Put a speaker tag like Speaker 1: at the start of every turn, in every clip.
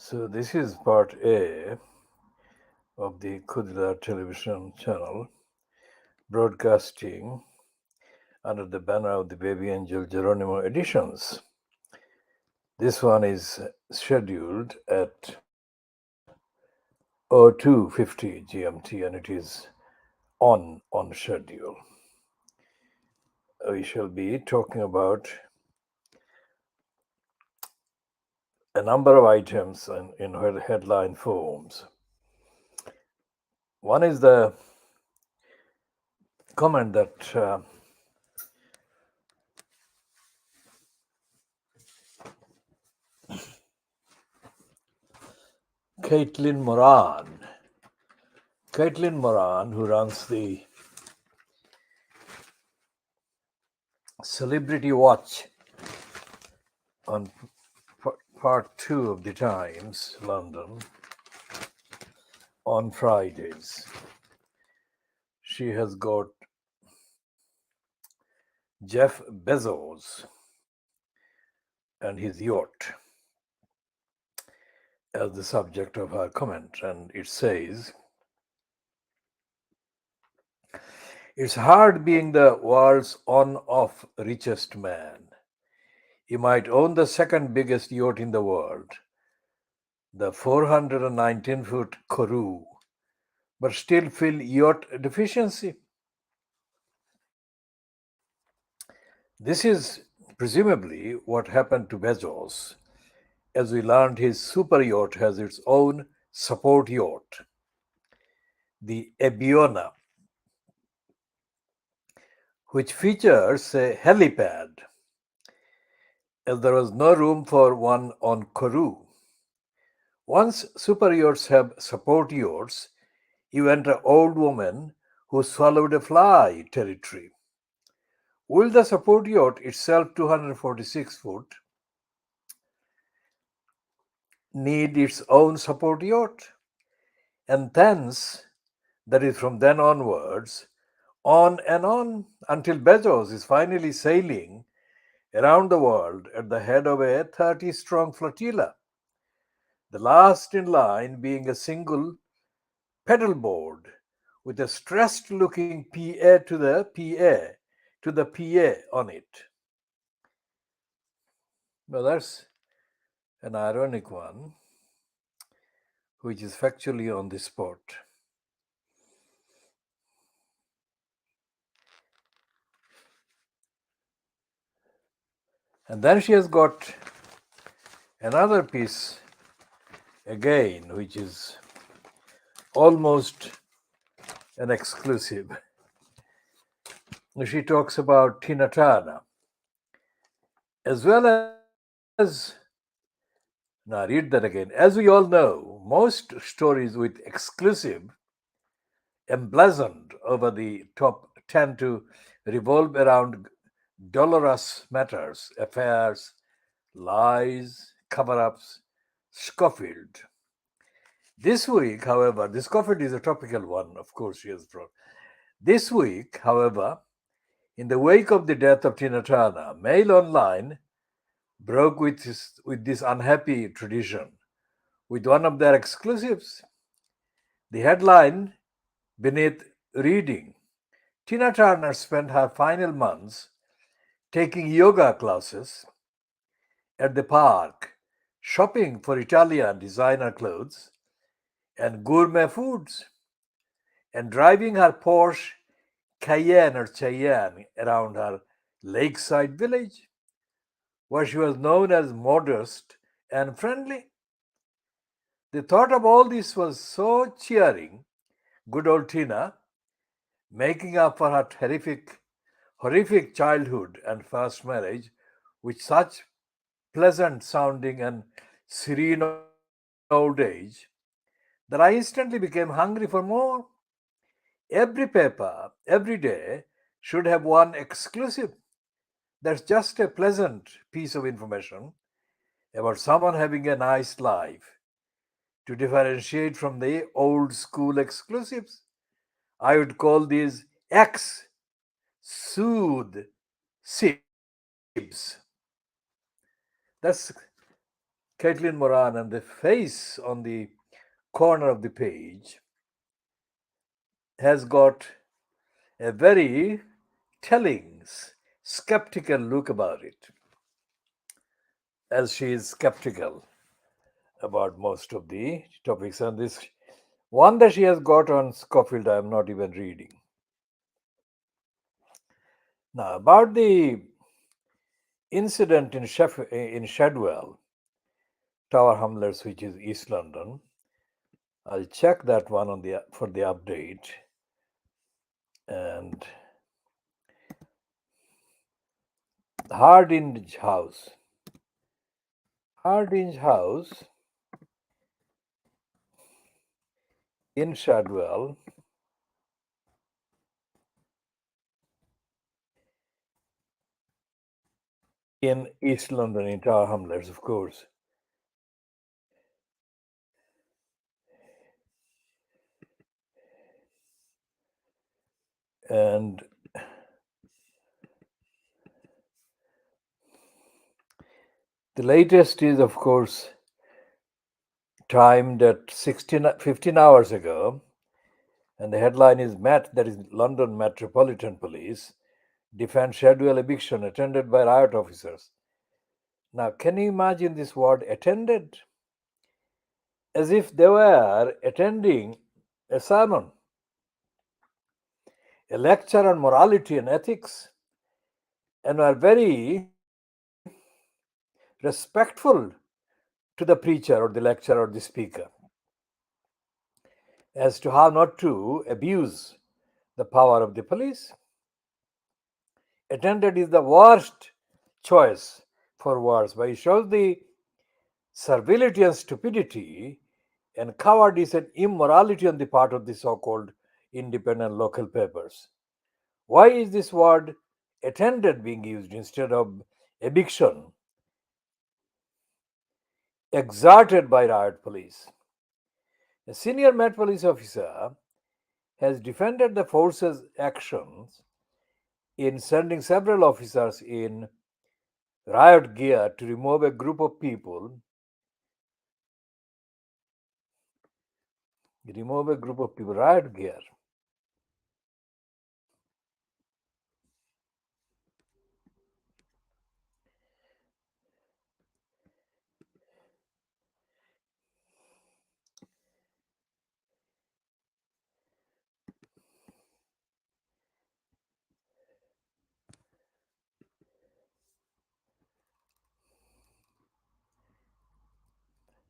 Speaker 1: So this is part A of the KhoodeelaarTV television channel, broadcasting under the banner of the BabyAngelGeronimo editions. This one is scheduled at 02:50 GMT and it is on schedule. We shall be talking about a number of items in headline forms. One is the comment that Caitlin Moran, who runs the Celebrity Watch on part 2 of the Times, London, on Fridays. She has got Jeff Bezos and his yacht as the subject of her comment, and it says, "It's hard being the world's on-off richest man. You might own the second biggest yacht in the world, the 419-foot Kourou, but still feel yacht deficiency." This is presumably what happened to Bezos. As we learned, his super yacht has its own support yacht, the Ebiona, which features a helipad, as there was no room for one on Kourou. Once super yachts have support yachts, you enter old woman who swallowed a fly territory. Will the support yacht, itself 246 foot, need its own support yacht? And thence, that is from then onwards, on and on, until Bezos is finally sailing around the world at the head of a 30-strong flotilla, the last in line being a single pedalboard with a stressed-looking PA on it. Well, that's an ironic one, which is factually on the spot. And then she has got another piece again, which is almost an exclusive. She talks about Tina Turner, as well as, now read that again. As we all know, most stories with exclusive emblazoned over the top tend to revolve around dolorous matters, affairs, lies, cover-ups, Scofield. This week, however, this Scofield is a topical one, of course, she has brought. This week, however, in the wake of the death of Tina Turner, Mail Online broke with this unhappy tradition with one of their exclusives. The headline beneath reading, Tina Turner spent her final months taking yoga classes at the park, shopping for Italian designer clothes and gourmet foods, and driving her Porsche Cayenne around her lakeside village, where she was known as modest and friendly. The thought of all this was so cheering. Good old Tina, making up for her horrific childhood and first marriage with such pleasant sounding and serene old age, that I instantly became hungry for more. Every paper, every day, should have one exclusive. That's just a pleasant piece of information about someone having a nice life, to differentiate from the old school exclusives. I would call these X soothe sibs. That's Caitlin Moran, and the face on the corner of the page has got a very telling, skeptical look about it, as she is skeptical about most of the topics. And this one that she has got on Scofield, I am not even reading. Now, about the incident in Shadwell, Tower Hamlets, which is East London, I'll check that one on the for the update. And Hardinge House. Hardinge House in Shadwell in East London, in Tower Hamlets, of course. And the latest is, of course, timed at 15 hours ago. And the headline is that is London Metropolitan Police defend Shadwell eviction attended by riot officers. Now, can you imagine this word attended? As if they were attending a sermon, a lecture on morality and ethics, and were very respectful to the preacher or the lecturer or the speaker as to how not to abuse the power of the police. Attended is the worst choice for words, but it shows the servility and stupidity and cowardice and immorality on the part of the so-called independent local papers. Why is this word attended being used instead of eviction exerted by riot police? A senior Met Police officer has defended the force's actions in sending several officers in riot gear to remove a group of people. Riot gear.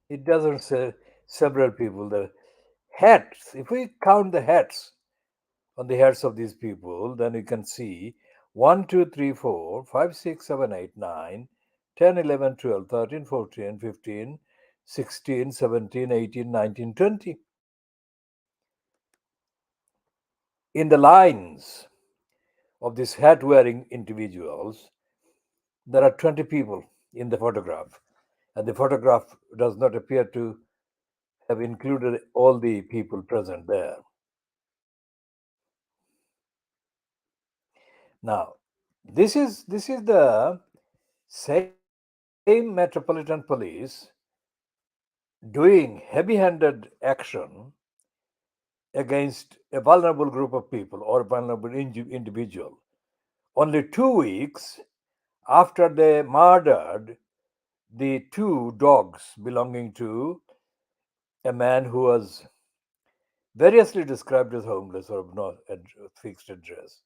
Speaker 1: It doesn't say several people. The hats, if we count the hats on the heads of these people, then you can see 1, 2, 3, 4, 5, 6, 7, 8, 9, 10, 11, 12, 13, 14, 15, 16, 17, 18, 19, 20. In the lines of these hat wearing individuals, there are 20 people in the photograph, and the photograph does not appear to have included all the people present there. Now, this is the same Metropolitan Police doing heavy-handed action against a vulnerable group of people or a vulnerable individual only 2 weeks after they murdered the two dogs belonging to a man who was variously described as homeless or of no fixed address,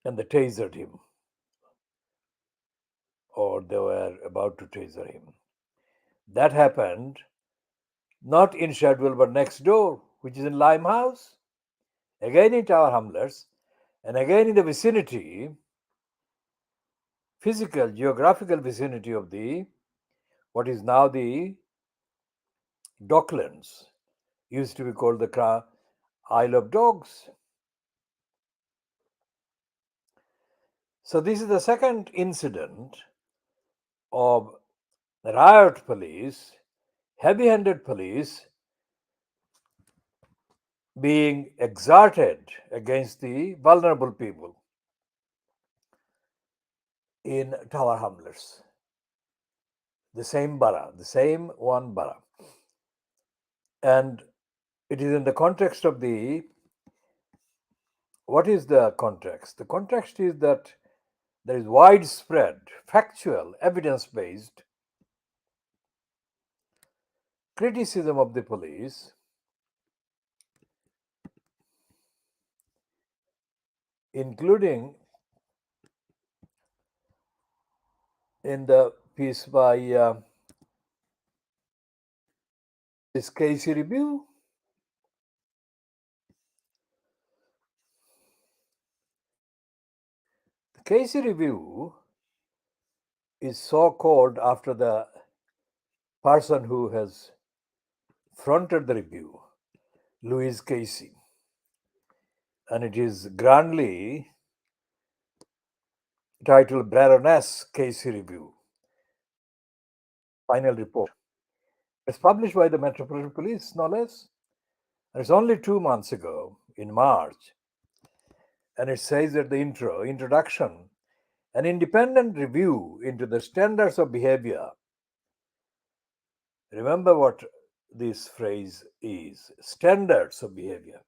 Speaker 1: and they tasered him, or they were about to taser him. That happened not in Shadwell but next door, which is in Limehouse, again in Tower Hamlets, and again in the vicinity, physical, geographical vicinity of the what is now the Docklands, used to be called the Isle of Dogs. So this is the second incident of riot police, heavy-handed police being exerted against the vulnerable people in Tower Hamlets. the same borough, the same one borough. And it is in the context of the what is the context? The context is that there is widespread, factual, evidence based criticism of the police, including in the piece by this Casey review. The Casey review is so called after the person who has fronted the review, Louise Casey. And it is grandly titled Baroness Casey Review, Final Report. It's published by the Metropolitan Police, no less. And it's only 2 months ago, in March. And it says at the introduction, an independent review into the standards of behavior. Remember what this phrase is, standards of behavior,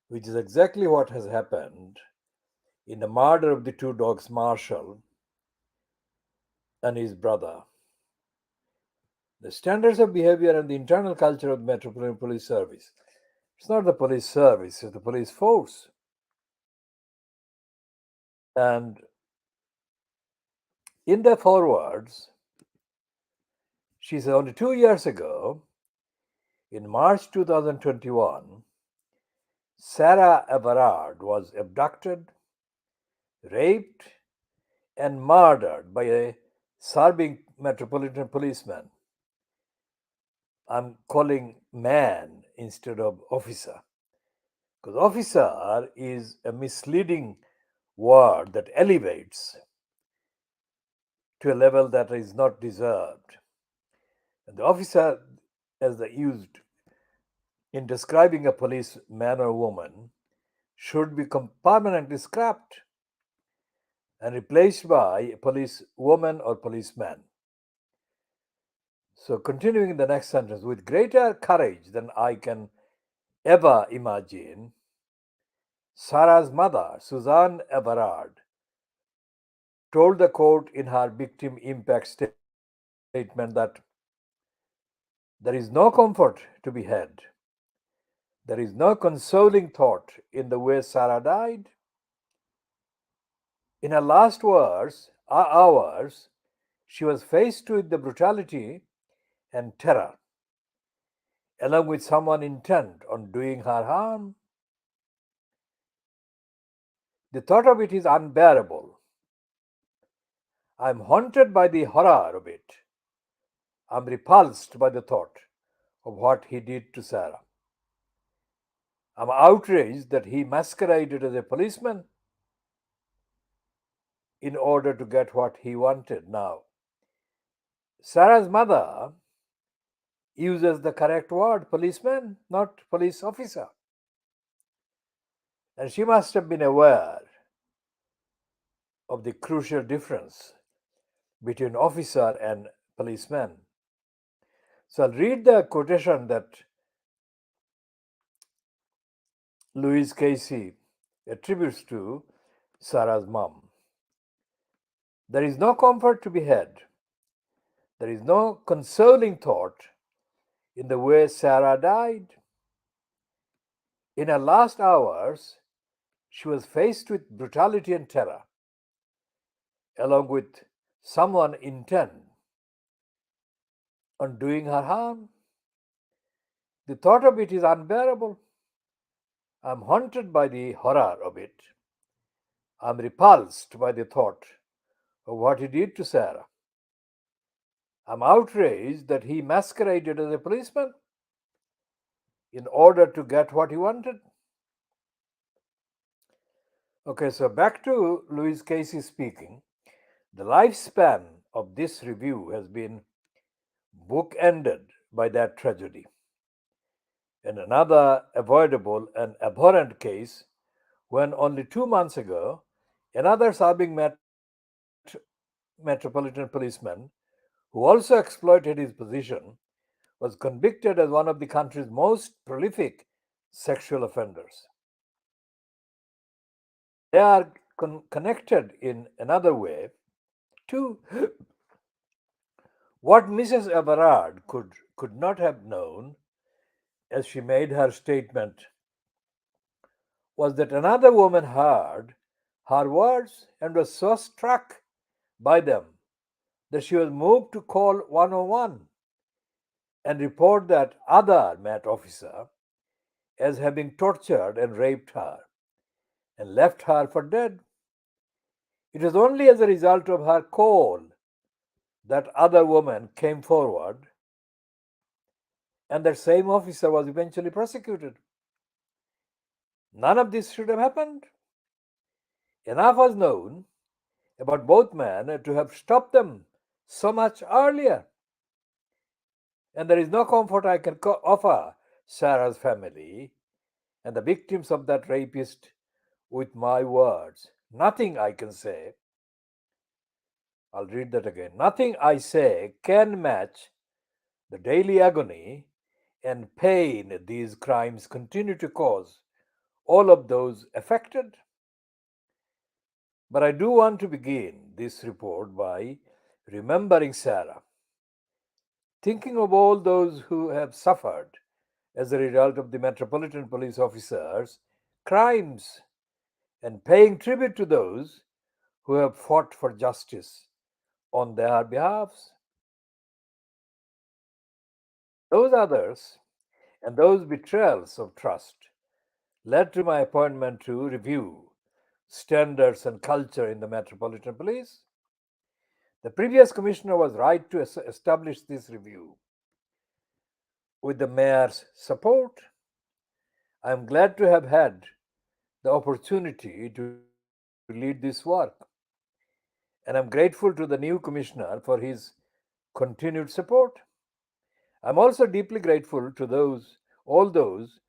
Speaker 1: which is exactly what has happened in the murder of the two dogs, Marshall and his brother. The standards of behavior and the internal culture of the Metropolitan Police Service. It's not the police service, it's the police force. And in the forewords, she said only 2 years ago, in March 2021, Sarah Everard was abducted, raped, and murdered by a Serving Metropolitan policeman. I'm calling man instead of officer, because officer is a misleading word that elevates to a level that is not deserved. And the officer, as they used in describing a police man or woman, should be permanently scrapped and replaced by a police woman or policeman. So, continuing in the next sentence, with greater courage than I can ever imagine, Sarah's mother, Suzanne Everard, told the court in her victim impact statement that there is no comfort to be had. There is no consoling thought in the way Sarah died. In her last hours, she was faced with the brutality and terror, along with someone intent on doing her harm. The thought of it is unbearable. I'm haunted by the horror of it. I'm repulsed by the thought of what he did to Sarah. I'm outraged that he masqueraded as a policeman in order to get what he wanted now. Sarah's mother uses the correct word, policeman, not police officer. And she must have been aware of the crucial difference between officer and policeman. So I'll read the quotation that Louise Casey attributes to Sarah's mom. There is no comfort to be had. There is no consoling thought in the way Sarah died. In her last hours, she was faced with brutality and terror, along with someone intent on doing her harm. The thought of it is unbearable. I'm haunted by the horror of it. I'm repulsed by the thought of what he did to Sarah. I'm outraged that he masqueraded as a policeman in order to get what he wanted. Okay, so back to Louise Casey speaking. The lifespan of this review has been bookended by that tragedy. And another avoidable and abhorrent case when only 2 months ago, another Serving Metropolitan policeman who also exploited his position, was convicted as one of the country's most prolific sexual offenders. They are connected in another way to what Mrs. Everard could not have known as she made her statement was that another woman heard her words and was so struck by them that she was moved to call 101 and report that other Met officer as having tortured and raped her and left her for dead. It was only as a result of her call that other woman came forward and that same officer was eventually prosecuted. None of this should have happened. Enough was known about both men to have stopped them so much earlier. And there is no comfort I can offer Sarah's family and the victims of that rapist with my words. Nothing I can say, I'll read that again. Nothing I say can match the daily agony and pain these crimes continue to cause all of those affected. But I do want to begin this report by remembering Sarah, thinking of all those who have suffered as a result of the Metropolitan Police officers' crimes and paying tribute to those who have fought for justice on their behalves. Those others and those betrayals of trust led to my appointment to review standards and culture in the Metropolitan Police. The previous commissioner was right to establish this review. With the mayor's support, I am glad to have had the opportunity to lead this work. And I'm grateful to the new commissioner for his continued support. I'm also deeply grateful to all those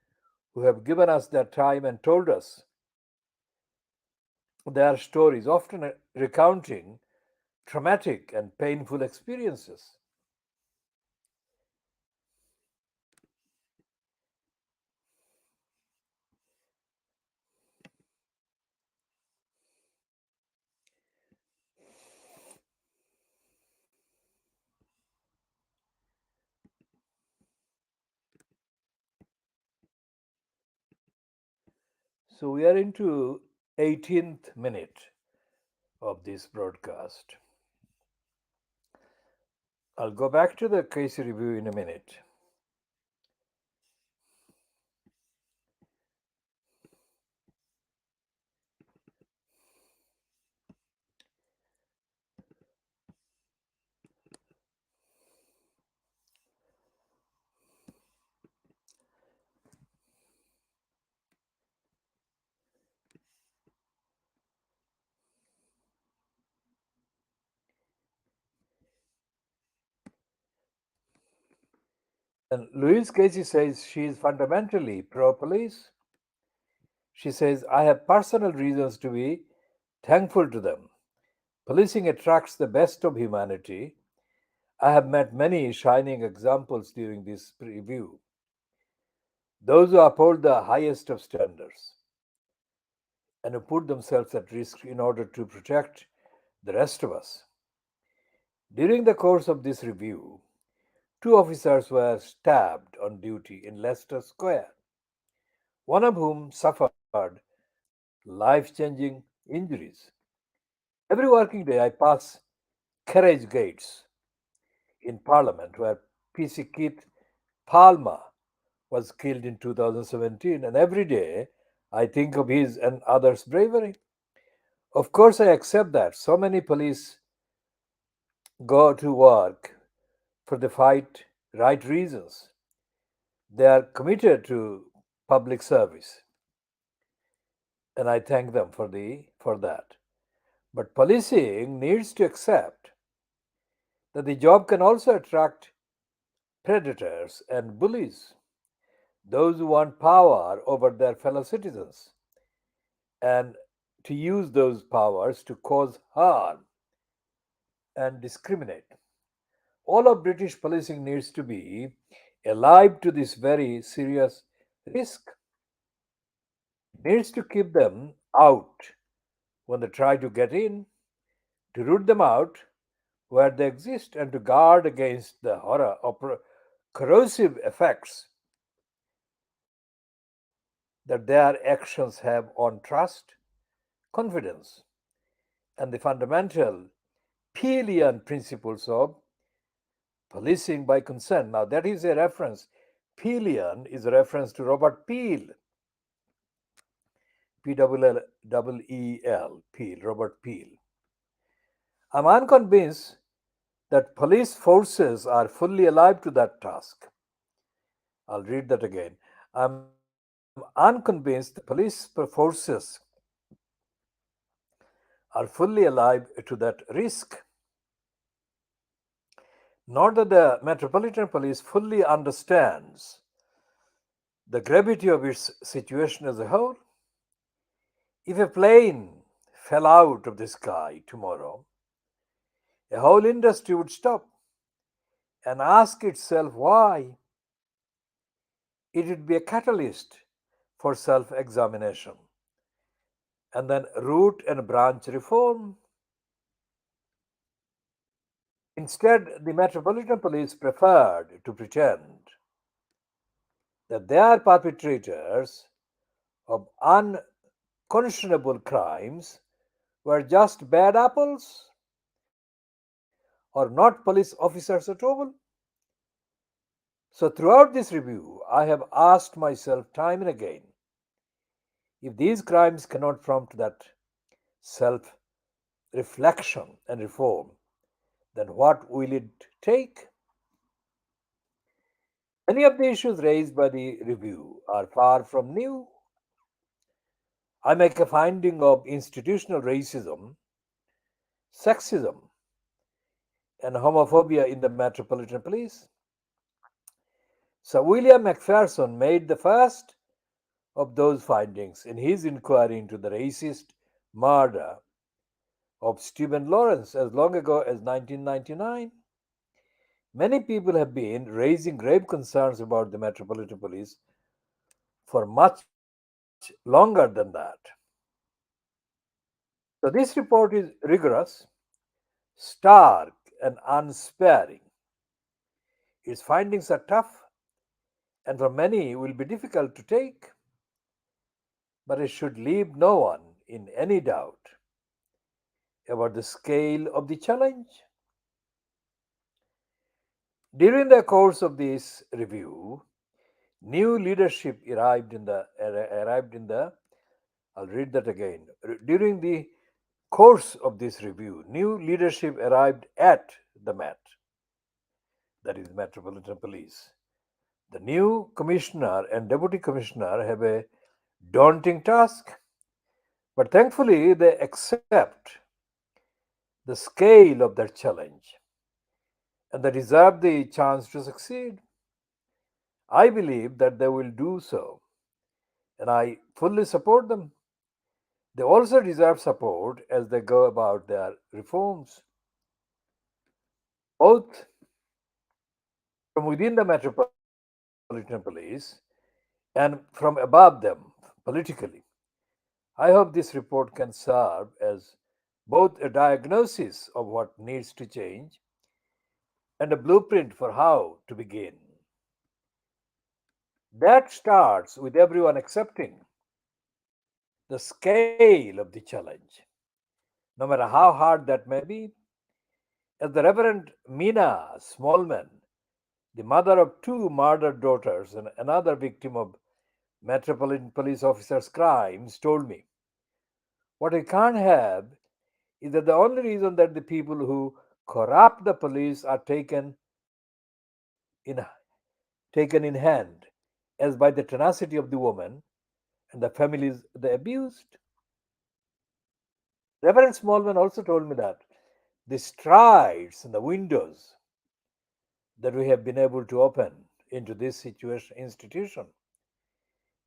Speaker 1: who have given us their time and told us their stories, often recounting traumatic and painful experiences. So we are into 18th minute of this broadcast. I'll go back to the case review in a minute. And Louise Casey says she is fundamentally pro police. She says, I have personal reasons to be thankful to them. Policing attracts the best of humanity. I have met many shining examples during this review. Those who uphold the highest of standards and who put themselves at risk in order to protect the rest of us. During the course of this review, two officers were stabbed on duty in Leicester Square, one of whom suffered life changing injuries. Every working day, I pass carriage gates in Parliament where PC Keith Palmer was killed in 2017, and every day I think of his and others' bravery. Of course, I accept that so many police go to work for the fight right reasons. They are committed to public service, and I thank them for that. But policing needs to accept that the job can also attract predators and bullies, those who want power over their fellow citizens, and to use those powers to cause harm and discriminate. all of British policing needs to be alive to this very serious risk. It needs to keep them out when they try to get in, to root them out where they exist, and to guard against the horror or corrosive effects that their actions have on trust, confidence, and the fundamental Peelian principles of policing by consent. Now, that is a reference. Peelian is a reference to Robert Peel, Peel, Peel, Robert Peel. I'm unconvinced that police forces are fully alive to that task. I'll read that again. I'm unconvinced the police forces are fully alive to that risk. Not that the Metropolitan Police fully understands the gravity of its situation as a whole. If a plane fell out of the sky tomorrow, a whole industry would stop and ask itself why. It would be a catalyst for self examination and then root and branch reform. Instead, the Metropolitan Police preferred to pretend that they are perpetrators of unconscionable crimes were just bad apples or not police officers at all. So, throughout this review, I have asked myself time and again, if these crimes cannot prompt that self reflection and reform, then what will it take? Many of the issues raised by the review are far from new. I make a finding of institutional racism, sexism, and homophobia in the Metropolitan Police. Sir William Macpherson made the first of those findings in his inquiry into the racist murder of Stephen Lawrence as long ago as 1999. Many people have been raising grave concerns about the Metropolitan Police for much longer than that. So, this report is rigorous, stark, and unsparing. Its findings are tough and for many will be difficult to take, but it should leave no one in any doubt about the scale of the challenge. During the course of this review, new leadership arrived in the I'll read that again. During the course of this review, new leadership arrived at the Met, that is Metropolitan Police. The new commissioner and deputy commissioner have a daunting task, but thankfully they accept the scale of that challenge and they deserve the chance to succeed. I believe that they will do so, and I fully support them. They also deserve support as they go about their reforms, both from within the Metropolitan Police and from above them politically. I hope this report can serve as both a diagnosis of what needs to change and a blueprint for how to begin. That starts with everyone accepting the scale of the challenge, no matter how hard that may be. As the Reverend Mina Smallman, the mother of two murdered daughters and another victim of Metropolitan Police officers' crimes, told me, what we can't have is that the only reason that the people who corrupt the police are in taken in hand as by the tenacity of the woman and the families they abused. Reverend Smallman also told me that the strides and the windows that we have been able to open into this institution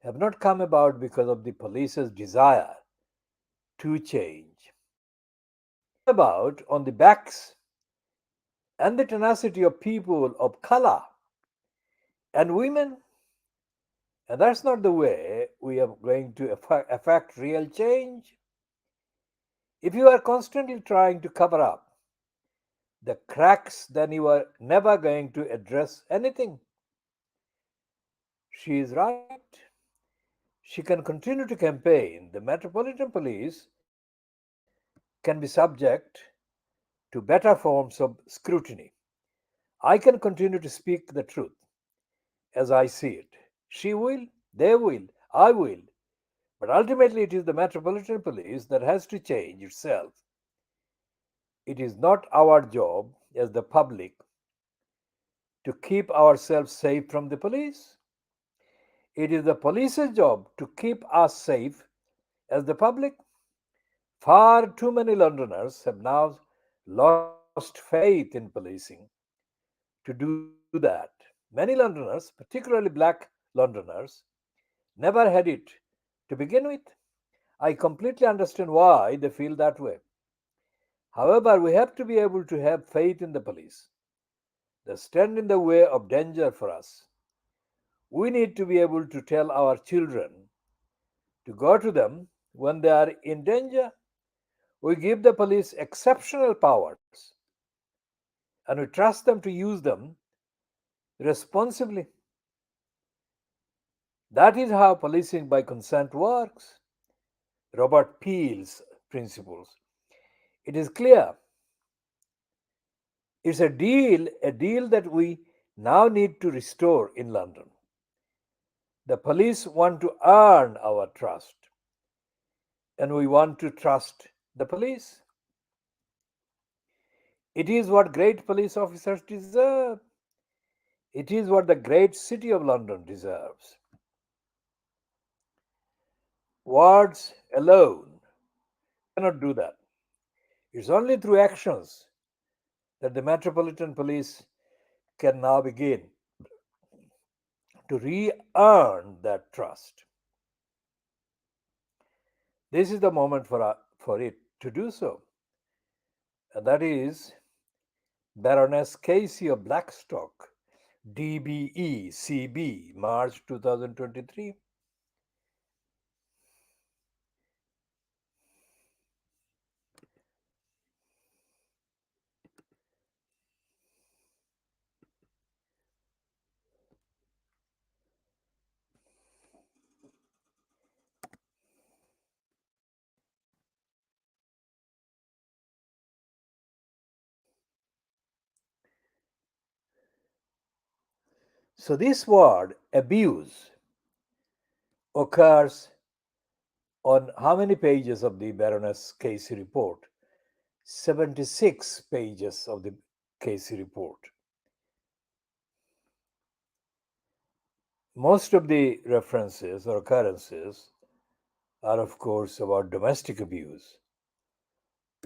Speaker 1: have not come about because of the police's desire to change. They have come about on the backs and the tenacity of people of color and women. And that's not the way we are going to affect real change. If you are constantly trying to cover up the cracks, then you are never going to address anything. She is right. She can continue to campaign. The Metropolitan Police can be subject to better forms of scrutiny. I can continue to speak the truth as I see it. She will, they will, I will. But ultimately, it is the Metropolitan Police that has to change itself. It is not our job as the public to keep ourselves safe from the police. It is the police's job to keep us safe as the public. Far too many Londoners have now lost faith in policing to do that. Many Londoners, particularly black Londoners, never had it to begin with. I completely understand why they feel that way. However, we have to be able to have faith in the police. They stand in the way of danger for us. We need to be able to tell our children to go to them when they are in danger. We give the police exceptional powers and we trust them to use them responsibly. That is how policing by consent works. Robert Peel's principles. It is clear. It's a deal that we now need to restore in London. The police want to earn our trust, and we want to trust the police. It is what great police officers deserve. It is what the great city of London deserves. Words alone cannot do that. It's only through actions that the Metropolitan Police can now begin to re earn that trust. This is the moment for it to do so. And that is Baroness Casey of Blackstock, DBE CB, March 2023. So, this word abuse occurs on how many pages of the Baroness Casey report? 76 pages of the Casey report. Most of the references or occurrences are, of course, about domestic abuse,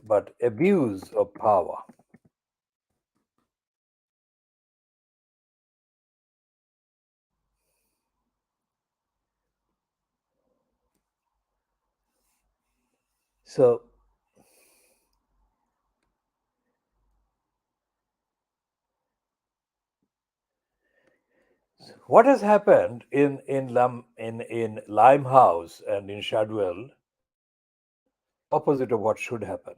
Speaker 1: but abuse of power. So, what has happened in Limehouse and in Shadwell is the opposite of what should happen.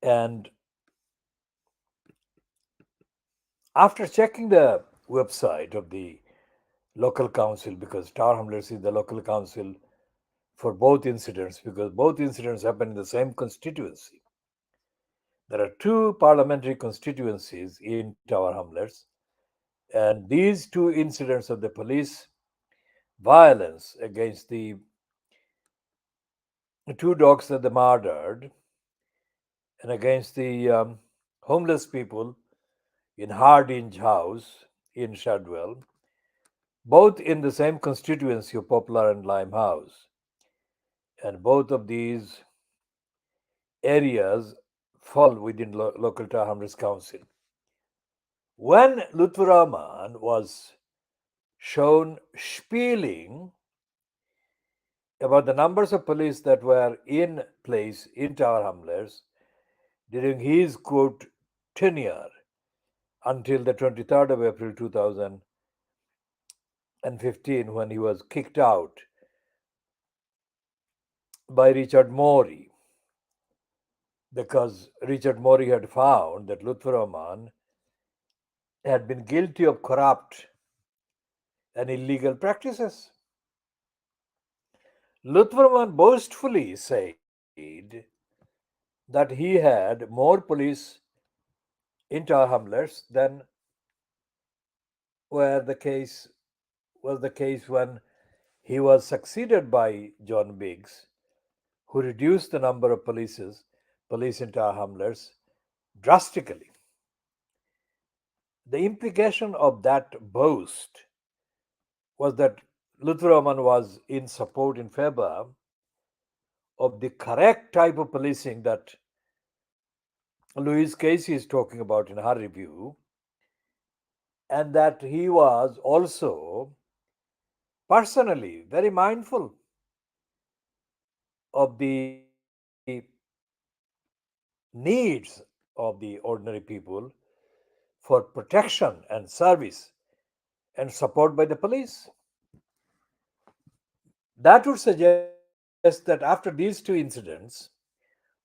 Speaker 1: And after checking the website of the local council, because Tower Hamlets is the local council for both incidents, because both incidents happen in the same constituency. There are two parliamentary constituencies in Tower Hamlets, and these two incidents of the police violence against the two dogs that they murdered and against the homeless people in Hardinge House in Shadwell, both in the same constituency of Poplar and Limehouse. And both of these areas fall within local Tower Hamlets Council. When Lutfur Rahman was shown spieling about the numbers of police that were in place in Tower Hamlets during his quote tenure until the 23rd of April 2015, when he was kicked out by Richard Morey, because Richard Morey had found that Lutfur Rahman had been guilty of corrupt and illegal practices. Lutfur Rahman boastfully said that he had more police inter hamlers than were the case was the case when he was succeeded by John Biggs, who reduced the number of police inter hamlers drastically. The implication of that boast was that Lutfur Rahman was in support, in favor of the correct type of policing that Louise Casey is talking about in her review, and that he was also personally very mindful of the needs of the ordinary people for protection and service and support by the police. That would suggest that after these two incidents,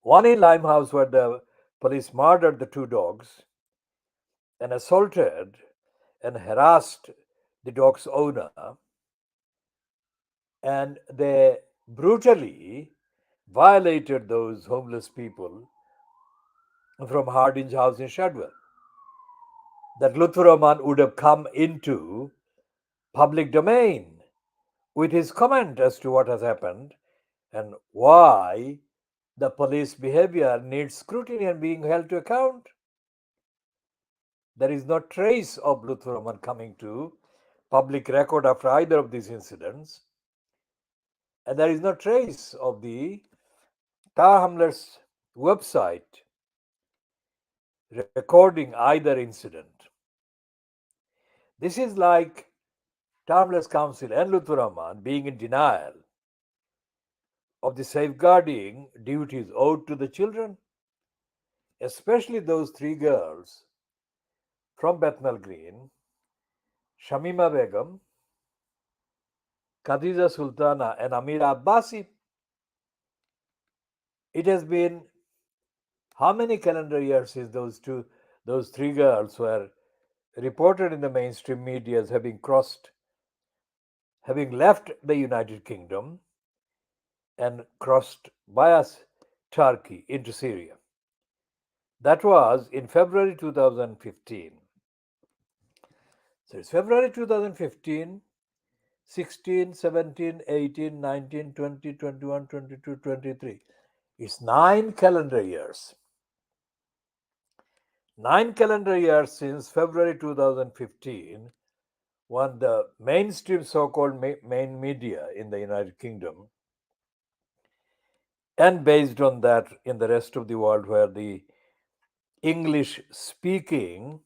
Speaker 1: one in Limehouse where the police murdered the two dogs and assaulted and harassed the dog's owner, and they brutally violated those homeless people from Hardinge House in Shadwell, that Lutfur Rahman would have come into public domain with his comment as to what has happened and why the police behavior needs scrutiny and being held to account. There is no trace of Lutfur Rahman coming to public record after either of these incidents, and there is no trace of the Tar Hamlers website recording either incident. This is like Tar Hamlers Council and Lutfur Rahman being in denial of the safeguarding duties owed to the children, especially those three girls from Bethnal Green, Shamima Begum, Khadija Sultana, and Amira Abbasi. It has been how many calendar years since those three girls were reported in the mainstream media as having left the United Kingdom and crossed via Turkey into Syria. That was in February 2015. So it's February 2015, 16, 17, 18, 19, 20, 21, 22, 23. It's 9 calendar years. 9 calendar years since February 2015, when the mainstream so called main media in the United Kingdom, and based on that in the rest of the world where the English speaking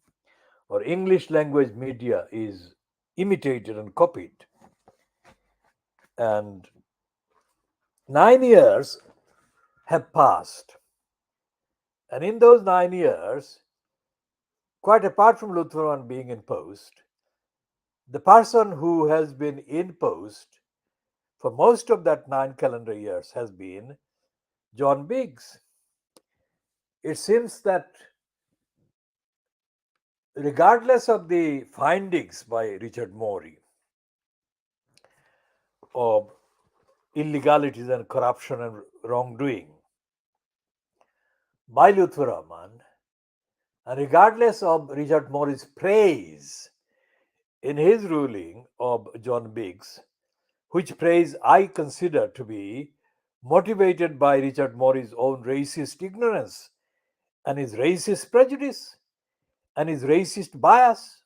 Speaker 1: or English language media is imitated and copied. And 9 years have passed. And in those 9 years, quite apart from Lutfur Rahman being in post, the person who has been in post for most of that 9 calendar years has been John Biggs. It seems that regardless of the findings by Richard Morey of illegalities and corruption and wrongdoing by Lutfur Rahman, and regardless of Richard Morey's praise in his ruling of John Biggs, which praise I consider to be motivated by Richard Morey's own racist ignorance and his racist prejudice and his racist bias.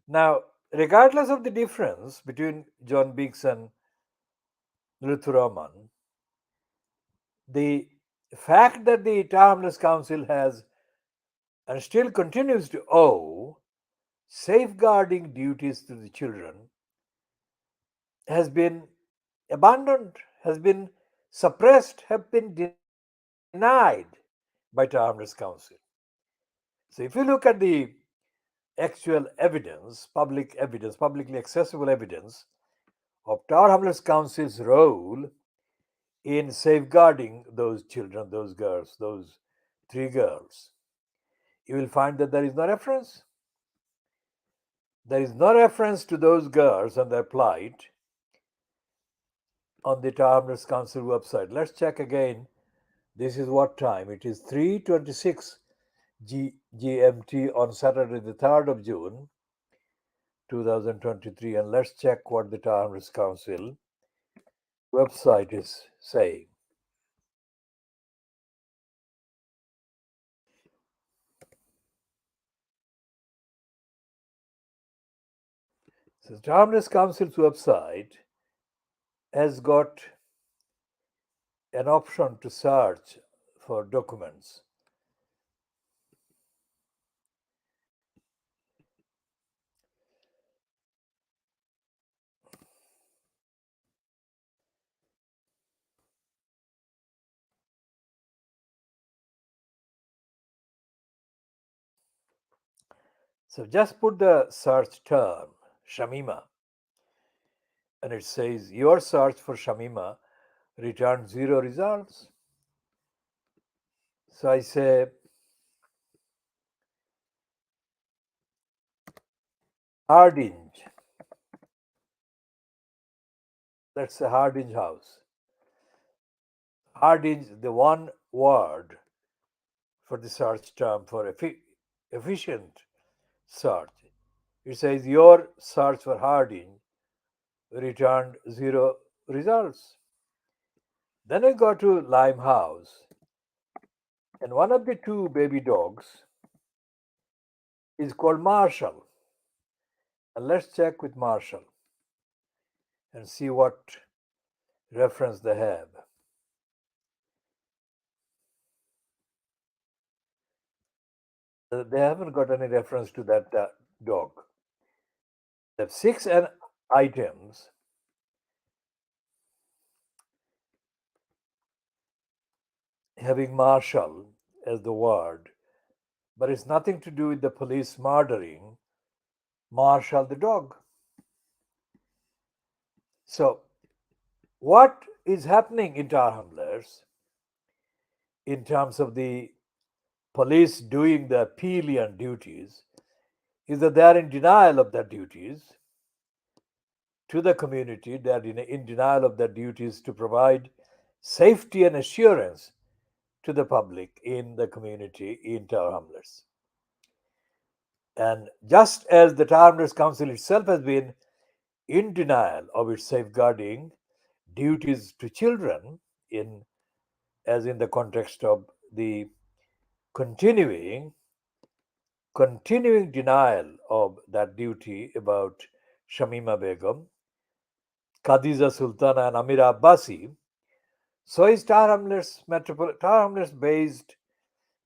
Speaker 1: Now, regardless of the difference between John Biggs and Lutfur Rahman, the fact that the Harmless Council has and still continues to owe safeguarding duties to the children has been abandoned, has been suppressed, have been denied by Tower Hamlets Council. So if you look at the actual evidence, publicly accessible evidence of Tower Hamlets Council's role in safeguarding those children, those girls, those three girls, you will find that there is no reference. There is no reference to those girls and their plight on the Tower Hamlets Council website. Let's check again. This is what time? It is 3:26 GMT on Saturday, the 3rd of June, 2023. And let's check what the Tower Hamlets Council website is saying. So the Tower Hamlets Council's website has got an option to search for documents. So just put the search term Shamima, and it says your search for Shamima returned 0 results. So I say Hardinge. Let's say Hardinge House. Hardinge, the one word for the search term for efficient search. It says your search for Hardinge returned 0 results. Then I go to Limehouse, and one of the two baby dogs is called Marshall. And let's check with Marshall and see what reference they have. They haven't got any reference to that dog. They have 6 items having Marshall as the word, but it's nothing to do with the police murdering Marshall the dog. So, what is happening in Tower Hamlets in terms of the police doing their pillion duties is that they are in denial of their duties to the community. They are in denial of their duties to provide safety and assurance to the public in the community in Tower Hamlets. And just as the Tower Hamlets Council itself has been in denial of its safeguarding duties to children, as in the context of the continuing denial of that duty about Shamima Begum, Khadija Sultana, and Amira Abbasi, so is Tower Hamlets based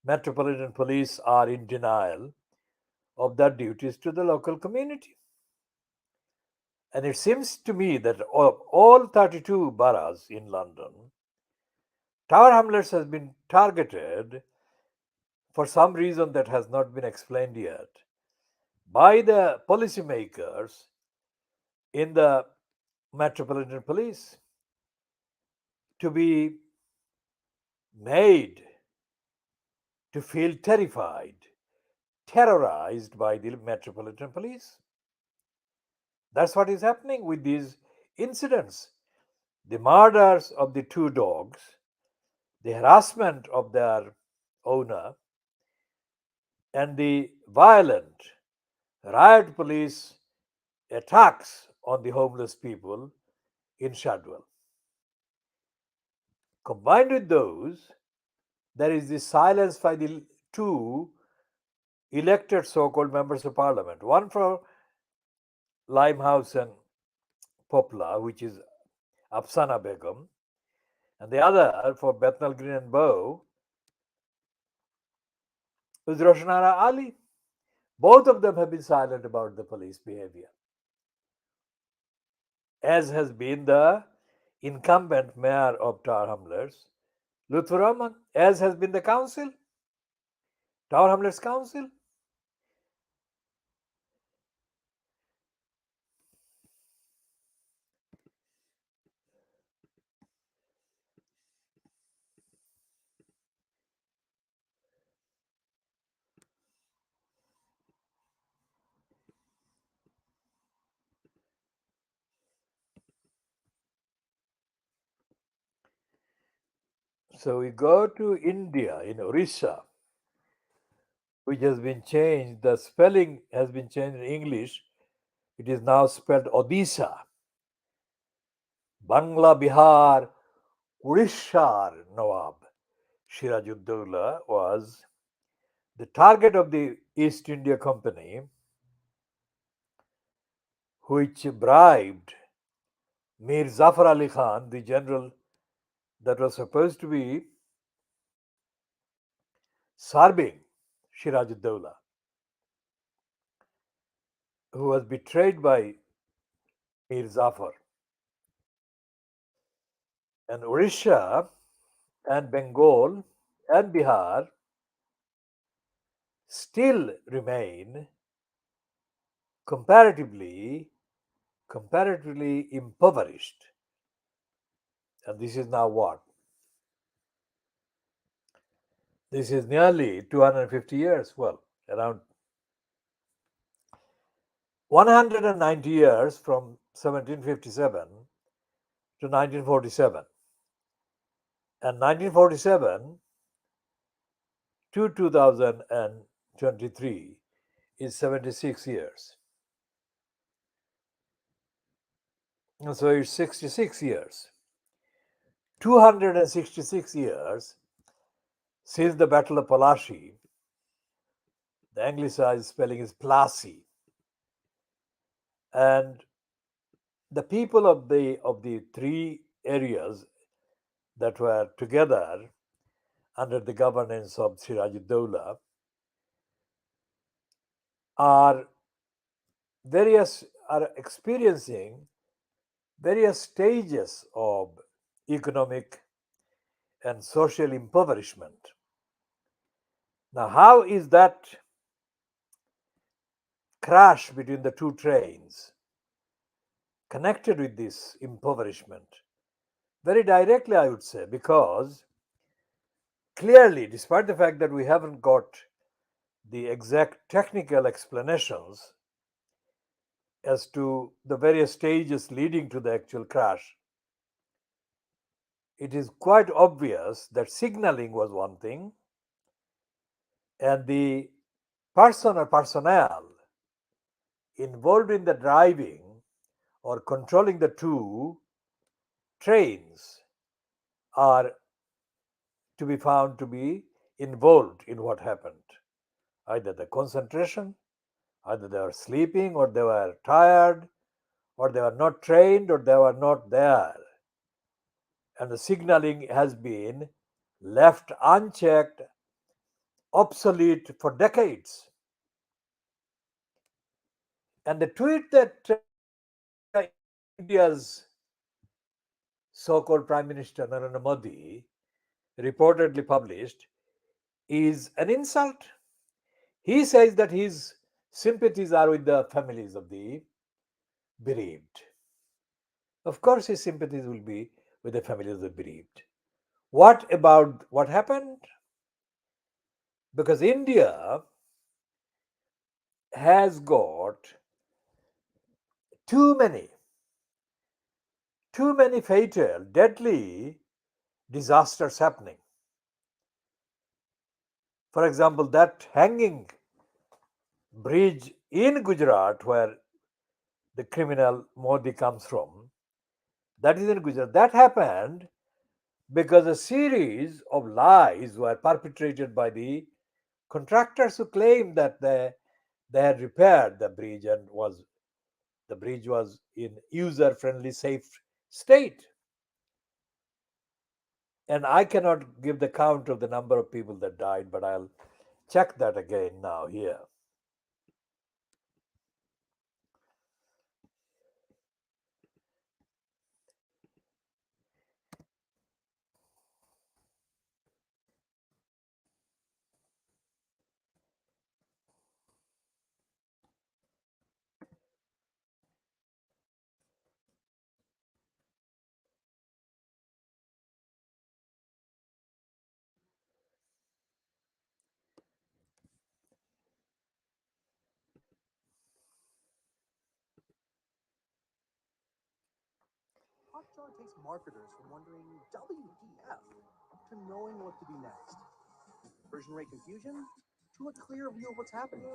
Speaker 1: Metropolitan Police are in denial of their duties to the local community. And it seems to me that of all 32 boroughs in London, Tower Hamlets has been targeted for some reason that has not been explained yet by the policymakers in the Metropolitan Police to be made to feel terrified, terrorized by the Metropolitan Police. That's what is happening with these incidents. The murders of the two dogs, the harassment of their owner, and the violent riot police attacks on the homeless people in Shadwell. Combined with those, there is the silence by the two elected so called members of parliament, one for Limehouse and Poplar, which is Afsana Begum, and the other for Bethnal Green and Bow, who is Roshanara Ali. Both of them have been silent about the police behavior, as has been the incumbent mayor of Tower Hamlets, Lutfur Rahman, as has been the council. Tower Hamlets Council? So we go to India in Orissa, which has been changed. The spelling has been changed in English. It is now spelled Odisha. Bangla, Bihar, Urishar Nawab Sirajuddaulah was the target of the East India Company, which bribed Mir Zafar Ali Khan, the general that was supposed to be serving Sirajuddaulah, who was betrayed by Mir Zafar. And Orissa and Bengal and Bihar still remain comparatively impoverished. And this is now what? This is nearly 250 years. Well, around 190 years from 1757 to 1947. And 1947 to 2023 is 76 years. And so it's 66 years. 266 years since the Battle of Palashi. The anglicized spelling is Plassey. And the people of the three areas that were together under the governance of Sirajuddaulah are experiencing various stages of economic and social impoverishment. Now, how is that crash between the two trains connected with this impoverishment? Very directly, I would say, because clearly, despite the fact that we haven't got the exact technical explanations as to the various stages leading to the actual crash, it is quite obvious that signaling was one thing, and the person or personnel involved in the driving or controlling the two trains are to be found to be involved in what happened. Either the concentration, either they were sleeping, or they were tired, or they were not trained, or they were not there. And the signaling has been left unchecked, obsolete for decades. And the tweet that India's so-called Prime Minister Narendra Modi reportedly published is an insult. He says that his sympathies are with the families of the bereaved. Of course, his sympathies will be with the families of the bereaved. What about what happened? Because India has got too many fatal, deadly disasters happening. For example, that hanging bridge in Gujarat, where the criminal Modi comes from, that is in Gujarat. That happened because a series of lies were perpetrated by the contractors who claimed that they had repaired the bridge and the bridge was in user friendly safe state. And I cannot give the count of the number of people that died, but I'll check that again now here.
Speaker 2: Hotjar takes marketers from wondering WTF to knowing what to do next. Conversion rate confusion to a clear view of what's happening.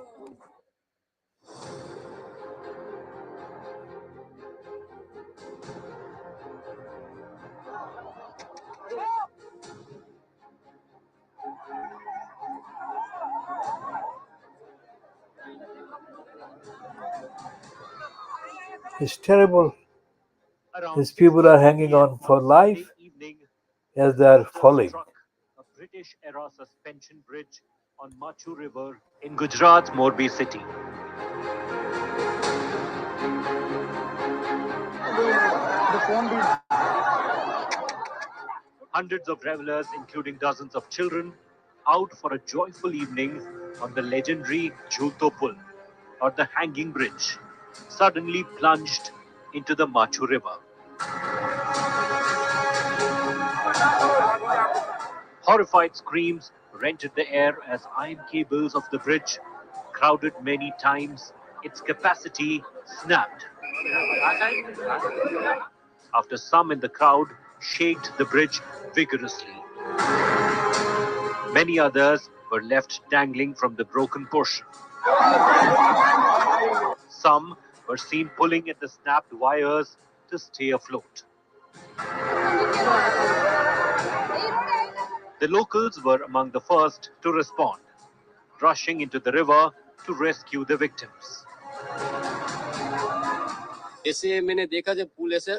Speaker 1: It's terrible.
Speaker 3: Around
Speaker 1: These people are
Speaker 3: 6:30
Speaker 1: hanging
Speaker 3: p.m.
Speaker 1: on for
Speaker 3: on
Speaker 1: life
Speaker 3: Sunday evening,
Speaker 1: as they are
Speaker 3: water
Speaker 1: falling.
Speaker 3: struck a British-era suspension bridge on Machu River in Gujarat's Morbi city. Hundreds of revelers, including dozens of children, out for a joyful evening on the legendary Jhuto Pul, or the hanging bridge, suddenly plunged into the Machu River. Horrified screams rented the air as iron cables of the bridge, crowded many times, its capacity snapped. After some in the crowd shaked the bridge vigorously, many others were left dangling from the broken portion. Some were seen pulling at the snapped wires to stay afloat. The locals were among the first to respond, rushing into the river to rescue the victims.
Speaker 4: ऐसे मैंने देखा जब पुल ऐसे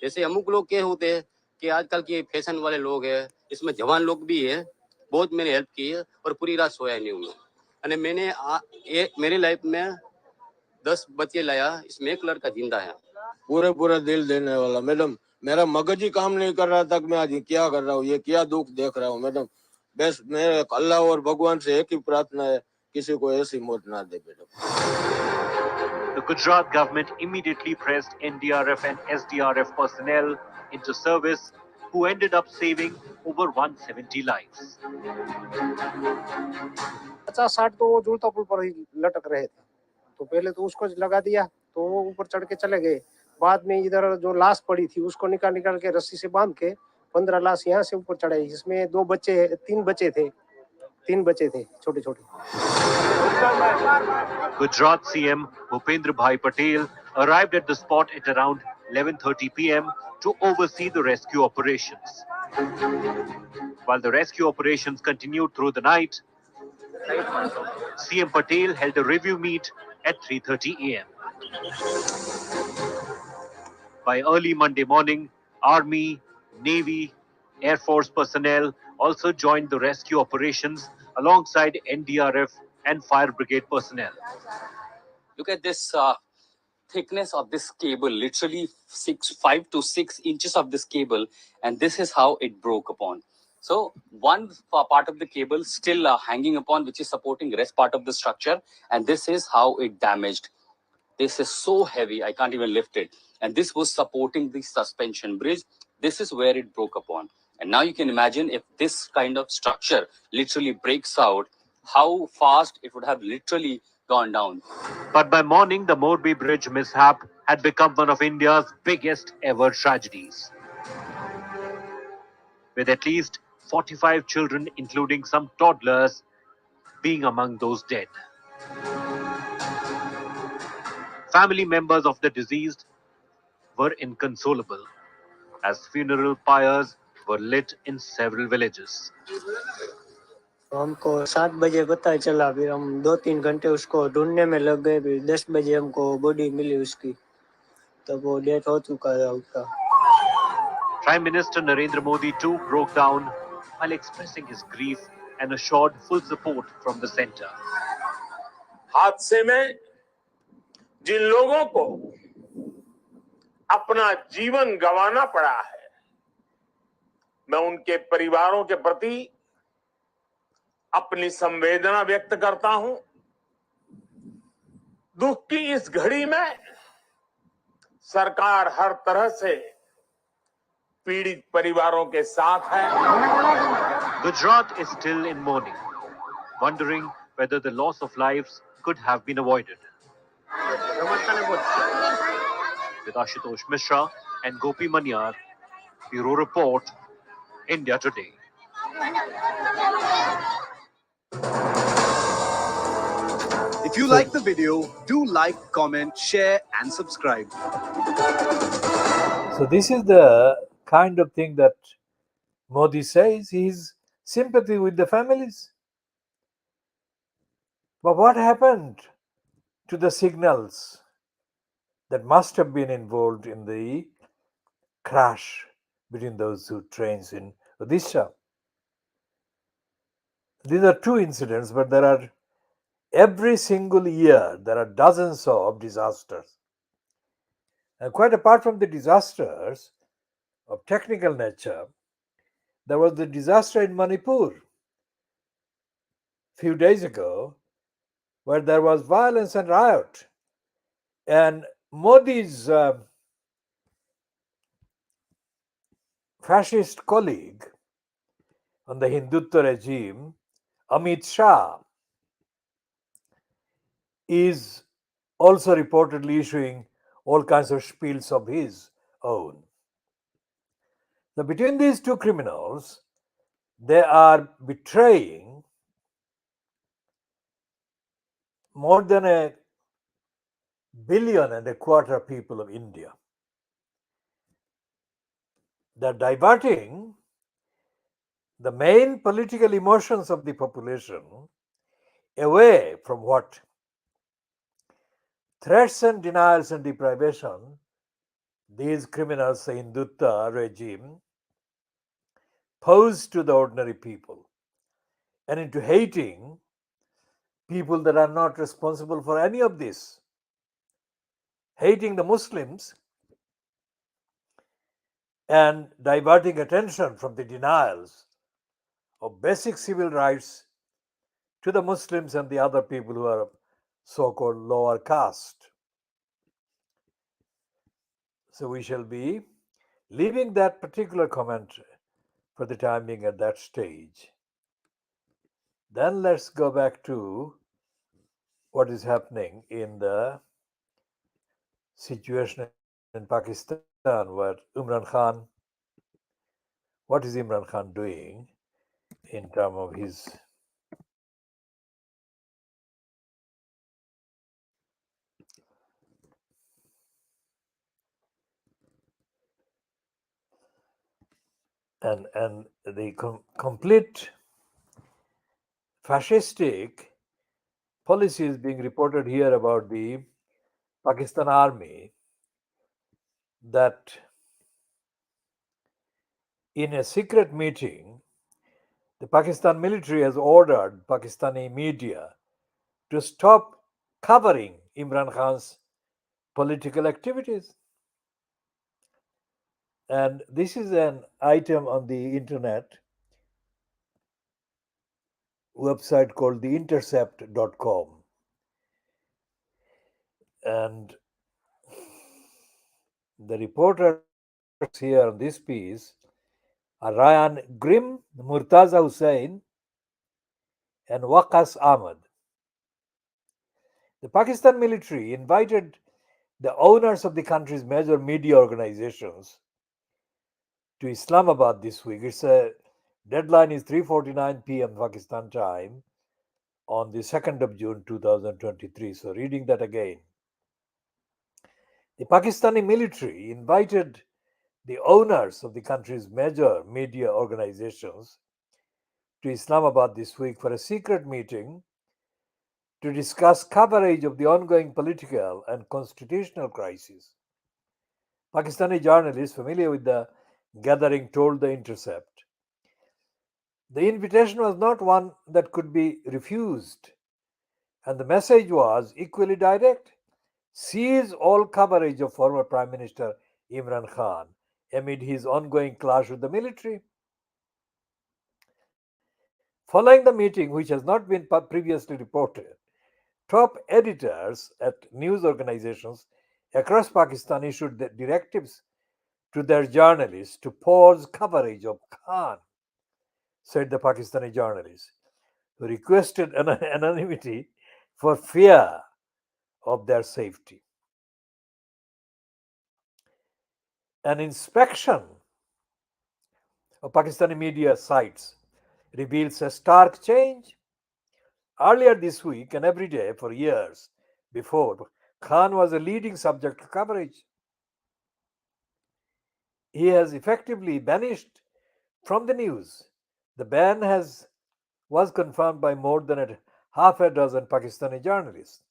Speaker 4: जैसे अमुक लोग क्या होते हैं कि आजकल के फैशन वाले लोग हैं, इसमें जवान लोग भी है, बहुत मैंने हेल्प की है और पूरी रात सोया नहीं हूँ। અને मैंने मेरी लाइफ में 10 बच्चे लाया, इसमें एक लड़का जिंदा है।
Speaker 5: पूरा दिल देने वाला मैडम, मेरा मगज ही काम नहीं कर रहा था कि मैं आज क्या कर रहा हूँ, ये क्या दुख देख रहा हूँ मैडम। बस मेरे अल्लाह और भगवान से एक ही प्रार्थना है, किसी को ऐसी मौत ना दे madam.
Speaker 3: The Gujarat government immediately pressed NDRF and SDRF personnel into service, who ended up saving over 170 lives.
Speaker 6: 50-60 तो वो झूलता पुल पर ही लटक रहे थे, तो पहले तो उसको लगा दिया, तो वो ऊपर चढ़ के चले गए। बाद में इधर जो लाश पड़ी थी उसको निकाल के रस्सी से बांध के 15 लाश यहाँ से ऊपर चढ़ाई, जिसमें 3 बच्चे थे छोटे-छोटे।
Speaker 3: Gujarat CM Bhupendra Bhai Patel arrived at the spot at around 11:30 p.m. to oversee the rescue operations. While the rescue operations continued through the night, CM Patel held a review meet at 3:30 a.m. By early Monday morning, Army, Navy, Air Force personnel also joined the rescue operations alongside NDRF and Fire Brigade personnel.
Speaker 4: Look at this thickness of this cable, literally 5 to 6 inches of this cable, and this is how it broke upon. So one part of the cable still hanging upon, which is supporting the rest part of the structure, and this is how it damaged. This is so heavy, I can't even lift it. And this was supporting the suspension bridge. This is where it broke upon. And now you can imagine if this kind of structure literally breaks out, how fast it would have literally gone down.
Speaker 3: But by morning, the Morbi Bridge mishap had become one of India's biggest ever tragedies, with at least 45 children, including some toddlers, being among those dead. Family members of the deceased were inconsolable, as funeral pyres were lit in several villages.
Speaker 7: हमको 7 बजे पता चला, फिर हम 2-3 घंटे उसको ढूंढने में लग गए, फिर 10 बजे हमको बॉडी मिली उसकी, तब वो डेथ हो चुका था उसका।
Speaker 3: Prime Minister Narendra Modi too broke down while expressing his grief and assured full support from the centre.
Speaker 5: हादसे में जिन लोगों को अपना जीवन गंवाना पड़ा है, मैं उनके परिवारों के प्रति अपनी संवेदना व्यक्त करता हूं। दुख की इस घड़ी में सरकार हर तरह से पीड़ित परिवारों के साथ है।
Speaker 3: Gujarat is still in mourning, wondering whether the loss of lives could have been avoided. With Ashutosh Mishra, and Gopi Manyar. Bureau Report, India Today.
Speaker 2: If you like the video, do like, comment, share, and subscribe.
Speaker 1: So this is the kind of thing that Modi says. He's sympathy with the families. But what happened to the signals that must have been involved in the crash between those two trains in Odisha? These are two incidents, but there are every single year there are dozens of disasters. And quite apart from the disasters of technical nature, there was the disaster in Manipur few days ago where there was violence and riot. And Modi's fascist colleague on the Hindutva regime, Amit Shah, is also reportedly issuing all kinds of spiels of his own. So between these two criminals, they are betraying more than 1.25 billion people of India. They're diverting the main political emotions of the population away from what threats and denials and deprivation these criminals, the Hindutva regime, pose to the ordinary people, and into hating people that are not responsible for any of this, hating the Muslims and diverting attention from the denials of basic civil rights to the Muslims and the other people who are so-called lower caste. So we shall be leaving that particular comment for the time being at that stage. Then let's go back to what is happening in the situation in Pakistan, where Imran Khan, what is Imran Khan doing in terms of his and the complete fascistic policy is being reported here about the Pakistan army, that in a secret meeting the Pakistan military has ordered Pakistani media to stop covering Imran Khan's political activities. And this is an item on the internet website called theintercept.com. And the reporters here on this piece are Ryan Grim, Murtaza Hussain, and Waqas Ahmad. The Pakistan military invited the owners of the country's major media organizations to Islamabad this week. Its deadline is 3:49 p.m. Pakistan time on the 2nd of June 2023. So reading that again. The Pakistani military invited the owners of the country's major media organizations to Islamabad this week for a secret meeting to discuss coverage of the ongoing political and constitutional crisis. Pakistani journalists familiar with the gathering told The Intercept the invitation was not one that could be refused, and the message was equally direct: cease all coverage of former Prime Minister Imran Khan amid his ongoing clash with the military. Following the meeting, which has not been previously reported, top editors at news organizations across Pakistan issued directives to their journalists to pause coverage of Khan, said the Pakistani journalist, who requested anonymity for fear of their safety. An inspection of Pakistani media sites reveals a stark change. Earlier this week and every day for years before, Khan was a leading subject of coverage. He has effectively vanished from the news. The ban was confirmed by more than half a dozen Pakistani journalists.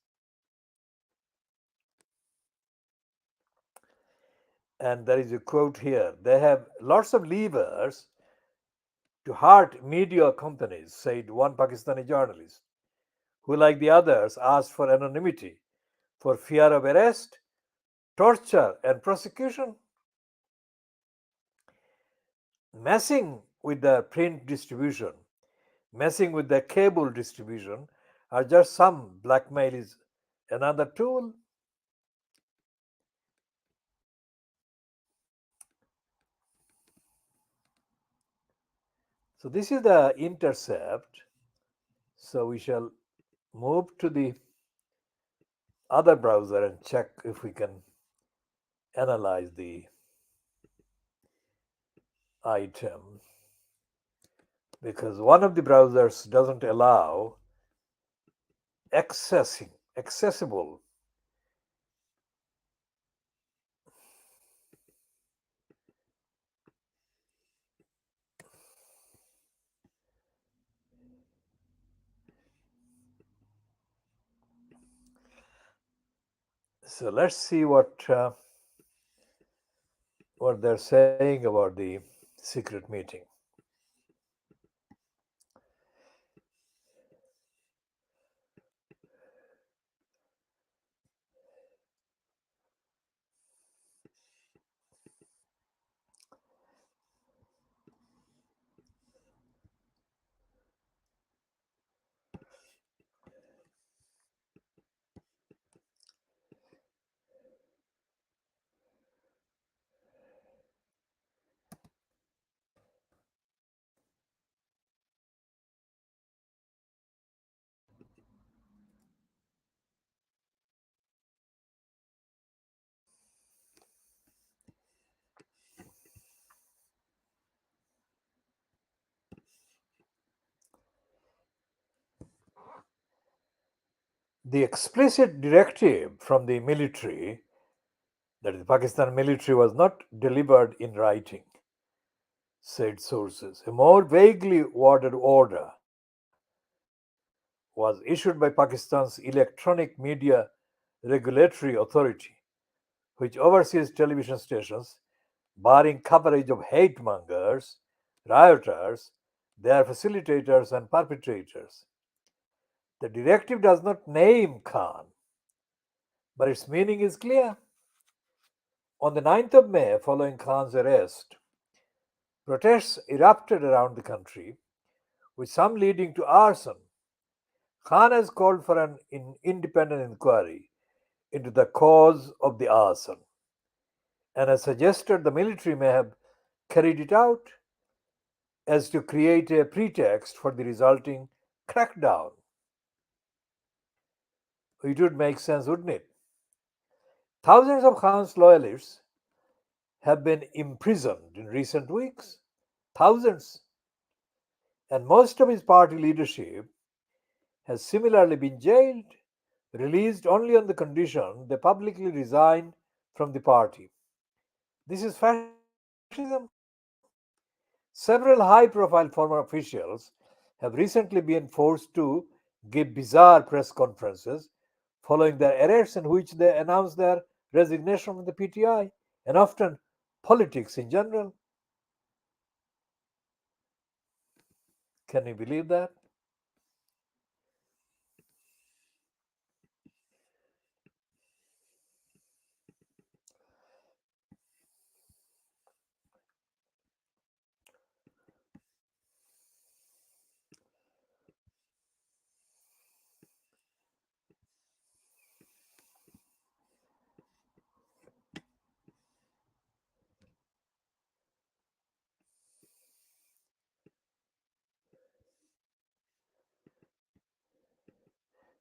Speaker 1: And there is a quote here: they have lots of levers to hurt media companies, said one Pakistani journalist, who, like the others, asked for anonymity for fear of arrest, torture, and prosecution. Messing with the print distribution, messing with the cable distribution are just some. Blackmail is another tool. So this is the intercept. So we shall move to the other browser and check if we can analyze the item, because one of the browsers doesn't allow accessible. So let's see what they're saying about the secret meeting. The explicit directive from the military, that is, the Pakistan military, was not delivered in writing, said sources. A more vaguely worded order was issued by Pakistan's Electronic Media Regulatory Authority, which oversees television stations, barring coverage of hate mongers, rioters, their facilitators, and perpetrators. The directive does not name Khan, but its meaning is clear. On the 9th of May, following Khan's arrest, protests erupted around the country, with some leading to arson. Khan has called for an independent inquiry into the cause of the arson and has suggested the military may have carried it out as to create a pretext for the resulting crackdown. It would make sense, wouldn't it? Thousands of Khan's loyalists have been imprisoned in recent weeks. Thousands. And most of his party leadership has similarly been jailed, released only on the condition they publicly resign from the party. This is fascism. Several high profile former officials have recently been forced to give bizarre press conferences following their arrests in which they announce their resignation from the PTI and often politics in general. Can you believe that?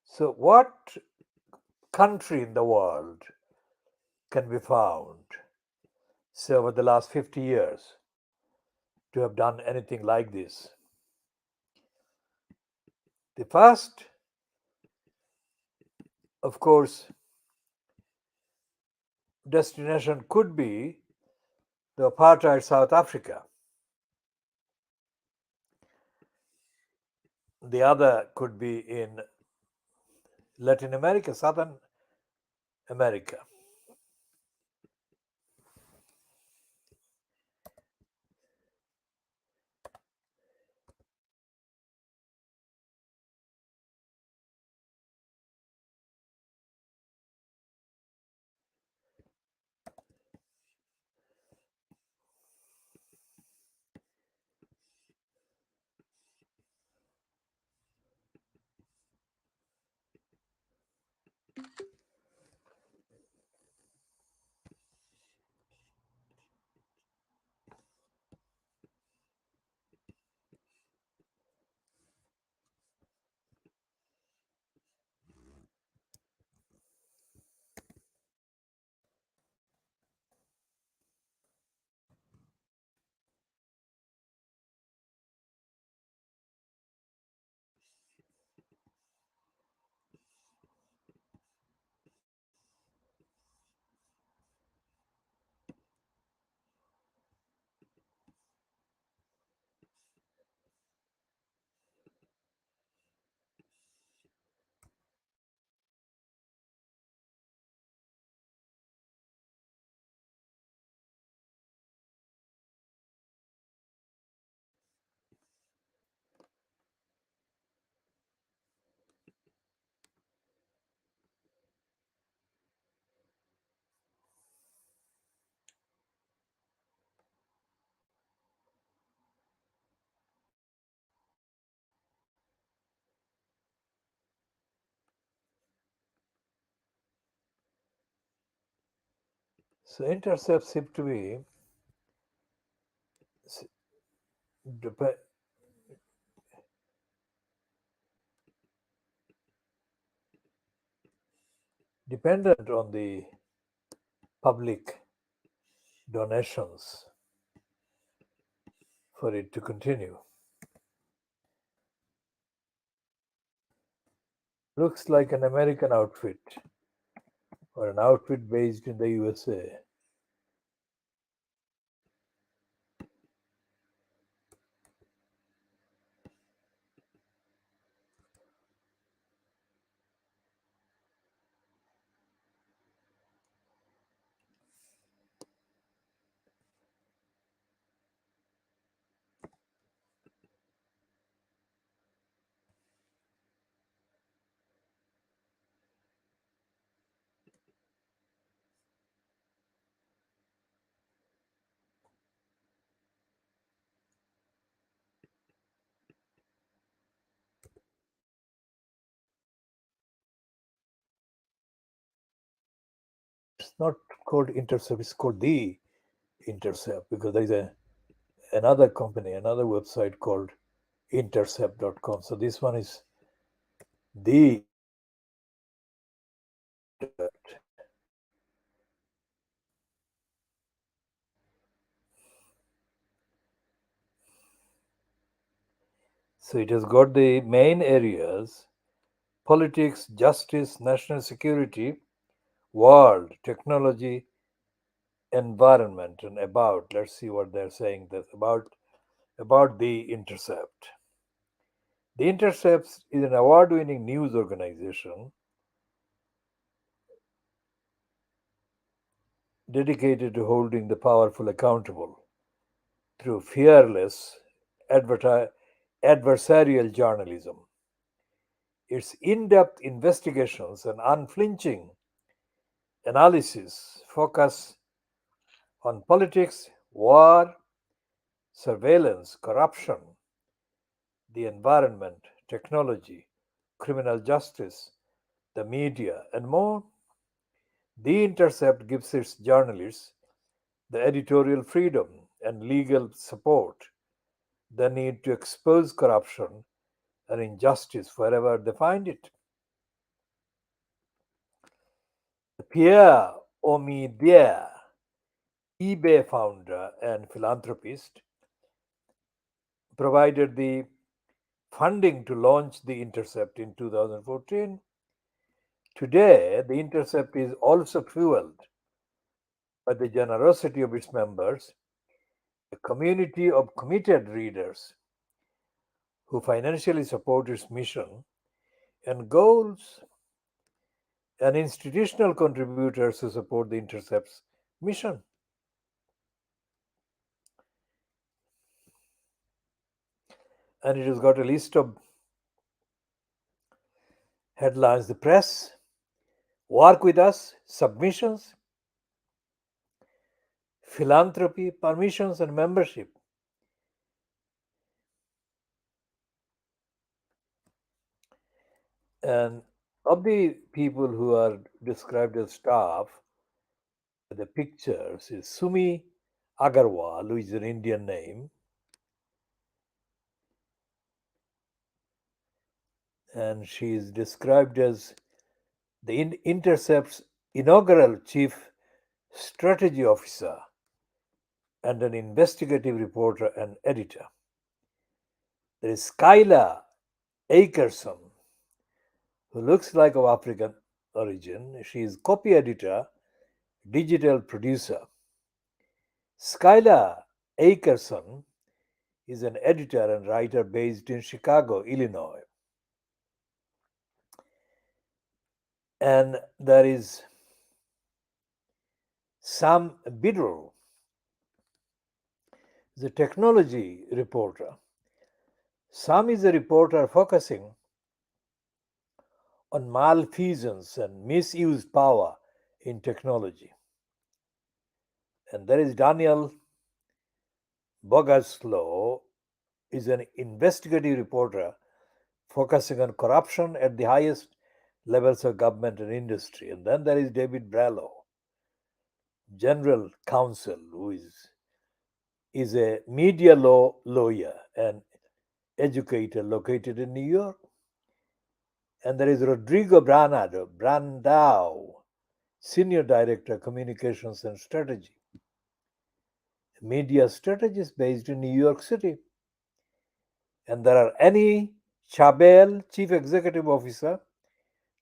Speaker 1: So, what country in the world can be found say, over the last 50 years to have done anything like this. The first, of course, destination could be the apartheid South Africa. The other could be in Latin America, Southern America. So intercepts seem to be dependent on the public donations for it to continue. Looks like an American outfit or an outfit based in the USA. It's not called Intercept, it's called The Intercept because there is another company, another website called intercept.com. So this one is The Intercept. So it has got the main areas: politics, justice, national security, world, technology, environment, and about. Let's see what they're saying that about The Intercept. The Intercept is an award-winning news organization dedicated to holding the powerful accountable through fearless adversarial journalism. Its in-depth investigations and unflinching analysis focus on politics, war, surveillance, corruption, the environment, technology, criminal justice, the media, and more. The Intercept gives its journalists the editorial freedom and legal support they need to expose corruption and injustice wherever they find it. Pierre Omidyar eBay founder and philanthropist, provided the funding to launch the Intercept in 2014. Today, the Intercept is also fueled by the generosity of its members, a community of committed readers who financially support its mission and goals, and institutional contributors who support the Intercept's mission. And it has got a list of headlines: the press, work with us, submissions, philanthropy, permissions, and membership. And of the people who are described as staff, the pictures is Sumi Agarwal, who is an Indian name, and she is described as the Intercept's inaugural chief strategy officer and an investigative reporter and editor. There is Skyla Akerson, who looks like of African origin. She is copy editor, digital producer. Skyla Akerson is an editor and writer based in Chicago, Illinois. And there is Sam Biddle, the technology reporter. Sam is a reporter focusing on malfeasance and misused power in technology. And there is Daniel Bogaslow, is an investigative reporter focusing on corruption at the highest levels of government and industry. And then there is David Brallow, general counsel, who is a media law lawyer and educator located in New York. And there is Rodrigo Brandao, senior director, communications and strategy, media strategist based in New York City. And there are Annie Chabel, chief executive officer,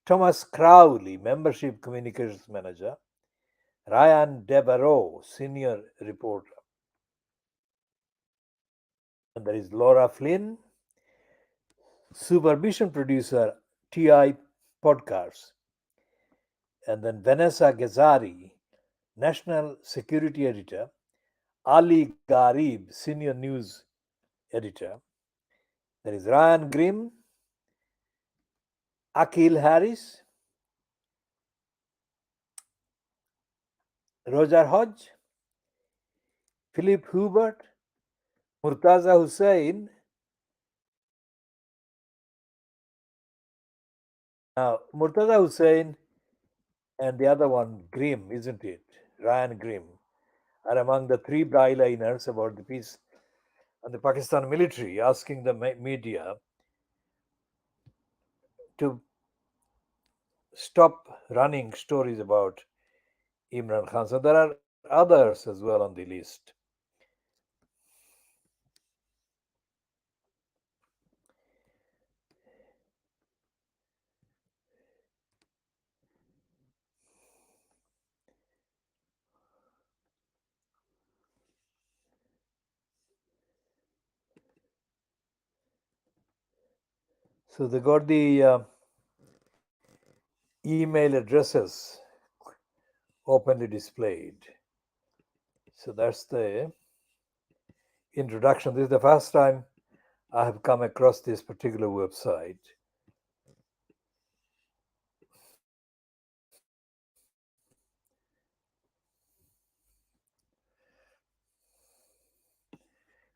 Speaker 1: Thomas Crowley, membership communications manager, Ryan Devereaux, senior reporter. And there is Laura Flynn, supervision producer, TI Podcasts. And then Vanessa Gazzari, national security editor, Ali Garib, senior news editor. There is Ryan Grimm, Akil Harris, Roger Hodge, Philip Hubert, Murtaza Hussain. Now, Murtaza Hussain and the other one, Grimm, isn't it? Ryan Grimm, are among the three byliners about the peace and the Pakistan military, asking the media to stop running stories about Imran Khan. So there are others as well on the list. So they got the email addresses openly displayed. So that's the introduction. This is the first time I have come across this particular website.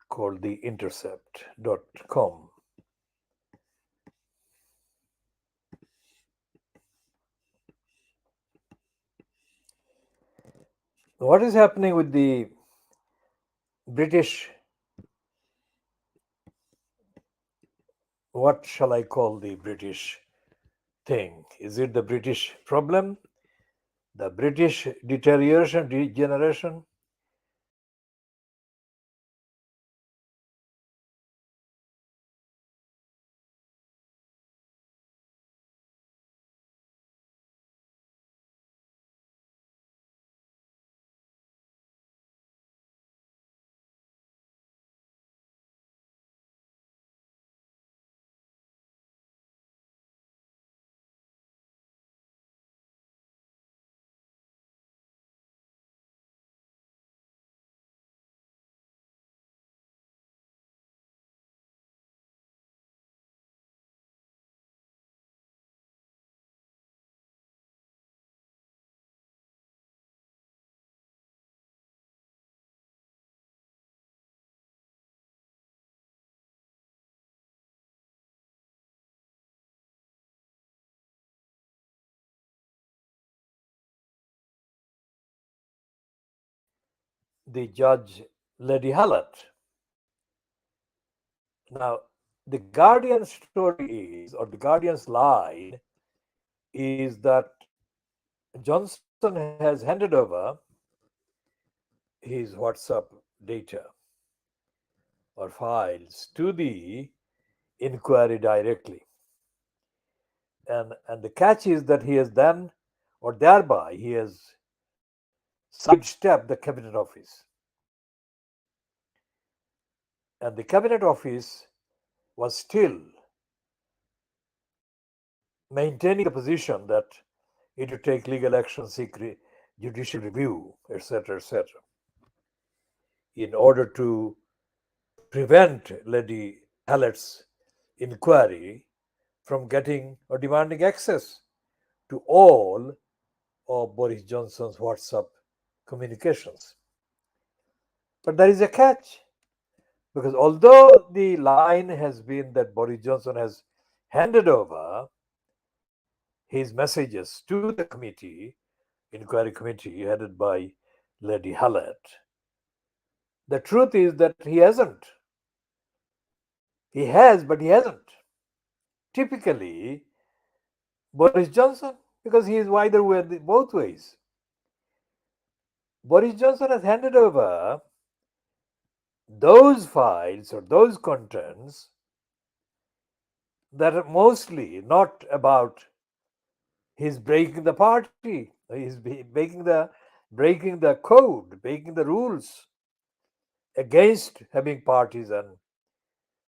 Speaker 1: Called theintercept.com. What is happening with the British? What shall I call the British thing? Is it the British problem? The British deterioration, degeneration? the judge Lady Hallett. Now, the Guardian story is, or the Guardian's line is that Johnson has handed over his WhatsApp data or files to the inquiry directly. And the catch is that he has then, or thereby, he has sidestepped the Cabinet Office. And the Cabinet Office was still maintaining the position that it would take legal action, seek judicial review, etc., etc., in order to prevent Lady Hallett's inquiry from getting or demanding access to all of Boris Johnson's WhatsApp communications. But there is a catch, because although the line has been that Boris Johnson has handed over his messages to the committee, inquiry committee headed by Lady Hallett, the truth is that he hasn't. He has, but he hasn't. Typically, Boris Johnson, because he is either way, both ways. Boris Johnson has handed over those files or those contents that are mostly not about his breaking the party, he's breaking the code, breaking the rules against having parties and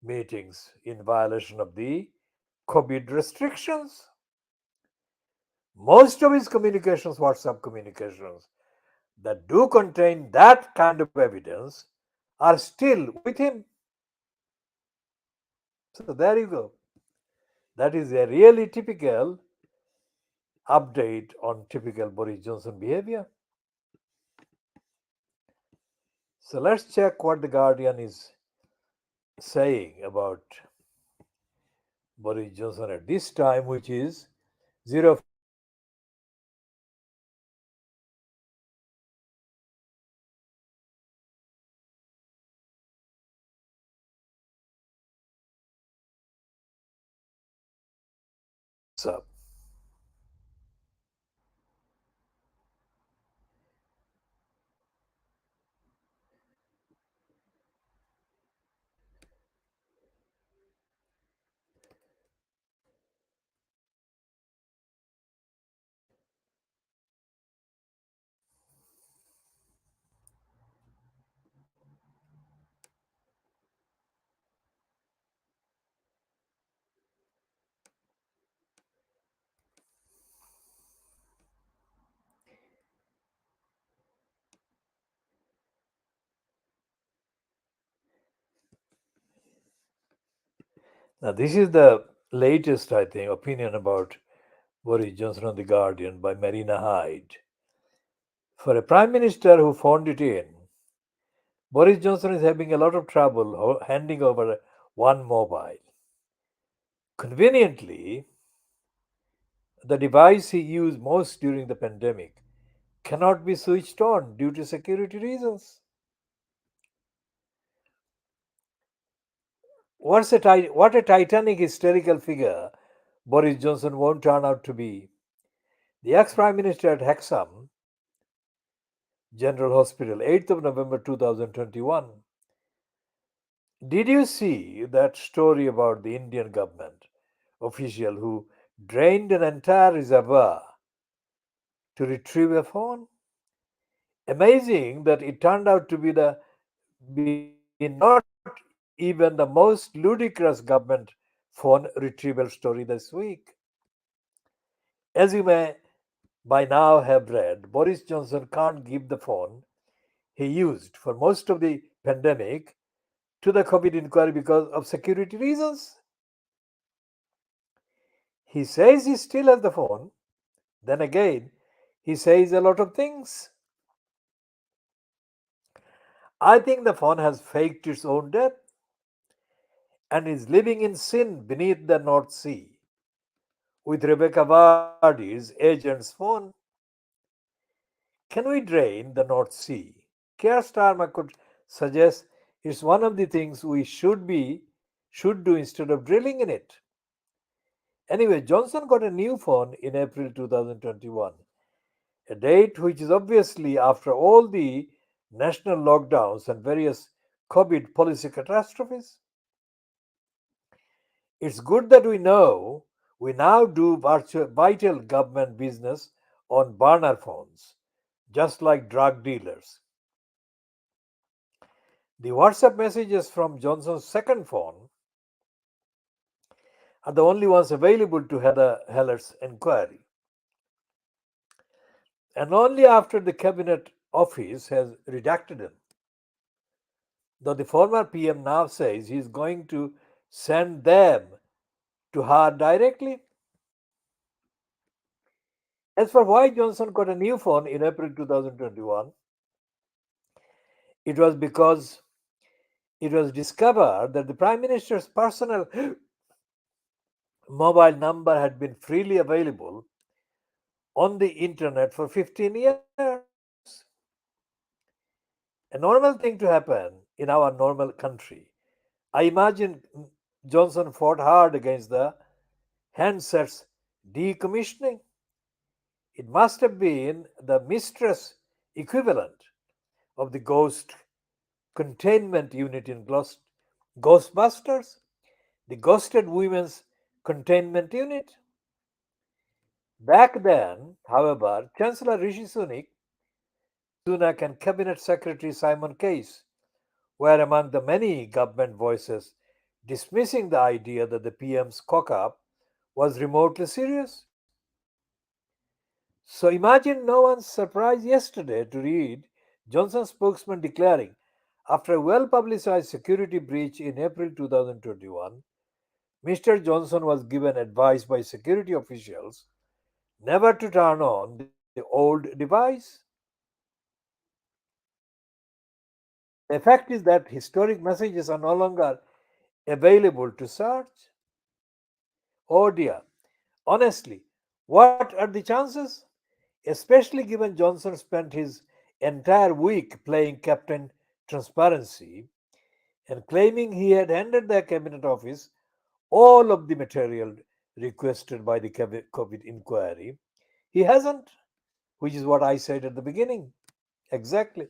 Speaker 1: meetings in violation of the COVID restrictions. Most of his communications, WhatsApp communications, that do contain that kind of evidence are still with him. So there you go. That is a really typical update on typical Boris Johnson behavior. So let's check what the Guardian is saying about Boris Johnson at this time, which is 05. Now, this is the latest, I think, opinion about Boris Johnson on The Guardian by Marina Hyde. For a prime minister who phoned it in, Boris Johnson is having a lot of trouble handing over one mobile. Conveniently, the device he used most during the pandemic cannot be switched on due to security reasons. What a titanic hysterical figure Boris Johnson won't turn out to be. The ex-Prime Minister at Hexham General Hospital, 8th of November 2021. Did you see that story about the Indian government official who drained an entire reservoir to retrieve a phone? Amazing that it turned out to be not even the most ludicrous government phone retrieval story this week. As you may by now have read, Boris Johnson can't give the phone he used for most of the pandemic to the COVID inquiry because of security reasons. He says he still has the phone. Then again, he says a lot of things. I think the phone has faked its own death and is living in sin beneath the North Sea with Rebecca Vardy's agent's phone. Can we drain the North Sea Care Starmer could suggest it's one of the things we should do instead of drilling in it. Anyway, Johnson got a new phone in April 2021, a date which is obviously after all the national lockdowns and various COVID policy catastrophes. It's good that we now do vital government business on burner phones, just like drug dealers. The WhatsApp messages from Johnson's second phone are the only ones available to Heather Heller's inquiry. And only after the Cabinet Office has redacted them. Though the former PM now says he is going to send them to her directly. As for why Johnson got a new phone in April 2021, it was because it was discovered that the Prime Minister's personal mobile number had been freely available on the internet for 15 years. A normal thing to happen in our normal country. I imagine Johnson fought hard against the handsets decommissioning. It must have been the mistress equivalent of the ghost containment unit in Ghostbusters, the ghosted women's containment unit. Back then, however, Chancellor Rishi Sunak and Cabinet Secretary Simon Case were among the many government voices dismissing the idea that the PM's cock up was remotely serious. So imagine no one's surprise yesterday to read Johnson's spokesman declaring, after a well publicized security breach in April 2021, Mr. Johnson was given advice by security officials never to turn on the old device. The effect is that historic messages are no longer available to search. Oh dear. Honestly, what are the chances? Especially given Johnson spent his entire week playing Captain Transparency and claiming he had handed the Cabinet Office all of the material requested by the COVID inquiry. He hasn't, which is what I said at the beginning. Exactly.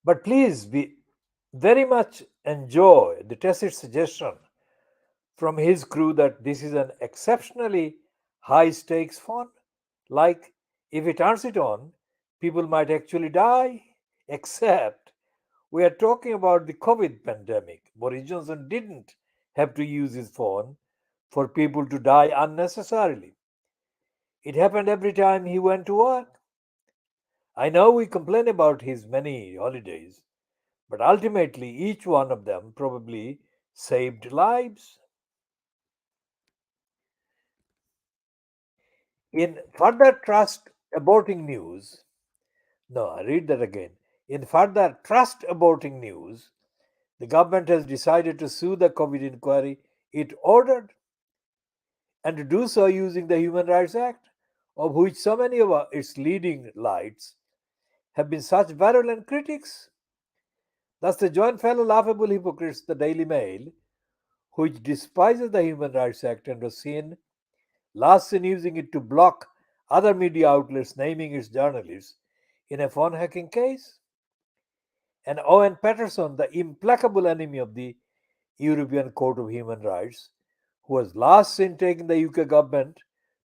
Speaker 1: But please, we very much enjoy the tacit suggestion from his crew that this is an exceptionally high stakes phone. Like, if he turns it on, people might actually die. Except, we are talking about the COVID pandemic. Boris Johnson didn't have to use his phone for people to die unnecessarily. It happened every time he went to work. I know we complain about his many holidays, but ultimately each one of them probably saved lives. In further trust aborting news, no, I read that again. In further trust aborting news, the government has decided to sue the COVID inquiry it ordered and to do so using the Human Rights Act, of which so many of its leading lights have been such virulent critics. Thus, the joint fellow laughable hypocrites, the Daily Mail, which despises the Human Rights Act and was last seen using it to block other media outlets naming its journalists in a phone hacking case. And Owen Patterson, the implacable enemy of the European Court of Human Rights, who was last seen taking the UK government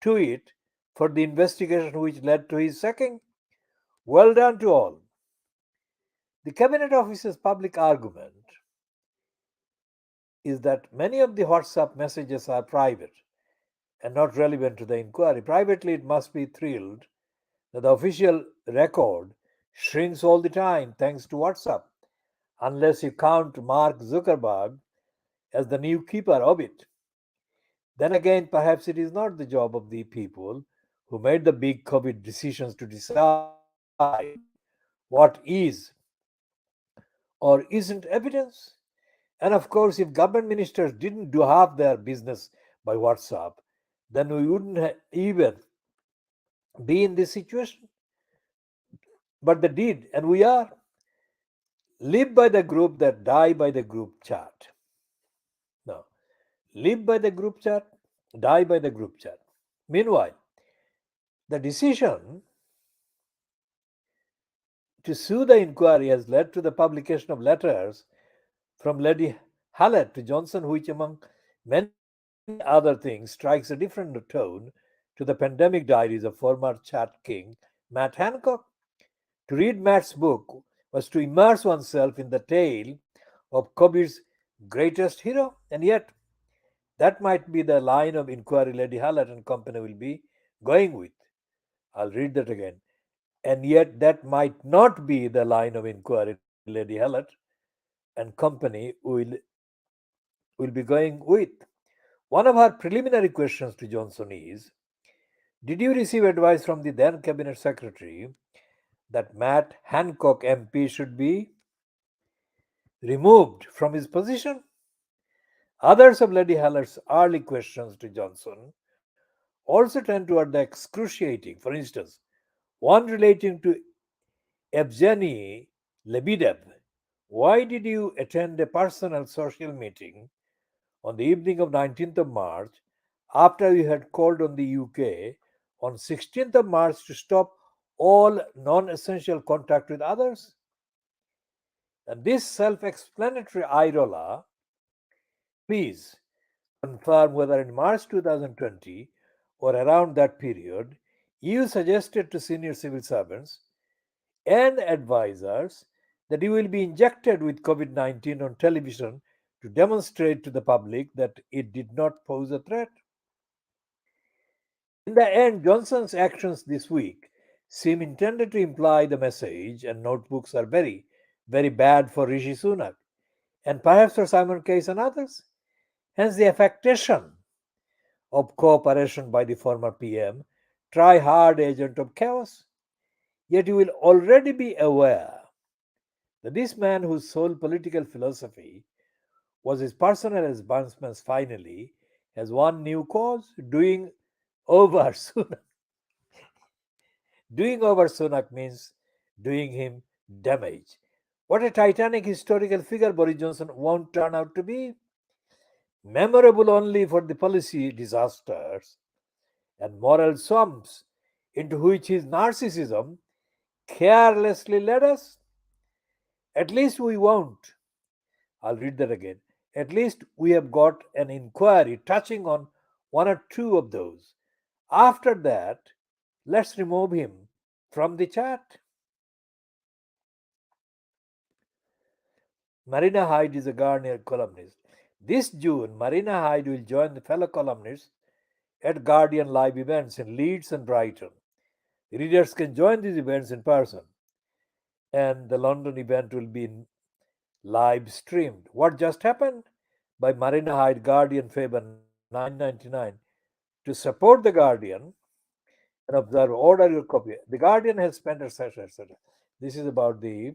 Speaker 1: to it for the investigation which led to his sacking. Well done to all. The Cabinet Office's public argument is that many of the WhatsApp messages are private and not relevant to the inquiry. Privately, it must be thrilled that the official record shrinks all the time thanks to WhatsApp, unless you count Mark Zuckerberg as the new keeper of it. Then again, perhaps it is not the job of the people who made the big COVID decisions to decide what gets shared what is or isn't evidence. And of course, if government ministers didn't do half their business by WhatsApp, then we wouldn't even be in this situation. But they did, and we are. Live by the group that die by the group chat. Now, live by the group chat, die by the group chat. Meanwhile, the decision to sue the inquiry has led to the publication of letters from Lady Hallett to Johnson, which, among many other things, strikes a different tone to the pandemic diaries of former chat king Matt Hancock. To read Matt's book was to immerse oneself in the tale of COVID's greatest hero, and yet that might be the line of inquiry Lady Hallett and company will be going with. I'll read that again. And yet that might not be the line of inquiry Lady Hallett and company will be going with. One of her preliminary questions to Johnson is: did you receive advice from the then Cabinet Secretary that Matt Hancock MP should be removed from his position? Others of Lady Hallett's early questions to Johnson also tend toward the excruciating. For instance, one relating to Evgeny Lebedev. Why did you attend a personal social meeting on the evening of 19th of March after you had called on the UK on 16th of March to stop all non essential contact with others? And this self explanatory IROLA, please confirm whether in March 2020 or around that period you suggested to senior civil servants and advisors that you will be injected with COVID 19 on television to demonstrate to the public that it did not pose a threat. In the end, Johnson's actions this week seem intended to imply the message, and notebooks are very, very bad for Rishi Sunak and perhaps for Simon Case and others. Hence, the affectation of cooperation by the former PM, try hard agent of chaos. Yet you will already be aware that this man, whose sole political philosophy was his personal advancements, finally has one new cause: doing over Sunak. Doing over Sunak means doing him damage. What a titanic historical figure Boris Johnson won't turn out to be. Memorable only for the policy disasters and moral swamps into which his narcissism carelessly led us. At least we won't. I'll read that again. At least we have got an inquiry touching on one or two of those. After that, let's remove him from the chat. Marina Hyde is a Guardian columnist. This June, Marina Hyde will join the fellow columnists at Guardian live events in Leeds and Brighton. Readers can join these events in person, and the London event will be live streamed. What just happened? By Marina Hyde Guardian Faber 9.99 to support the Guardian and observe. Order your copy. The Guardian has spent, etc., etc. This is about the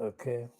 Speaker 1: Okay.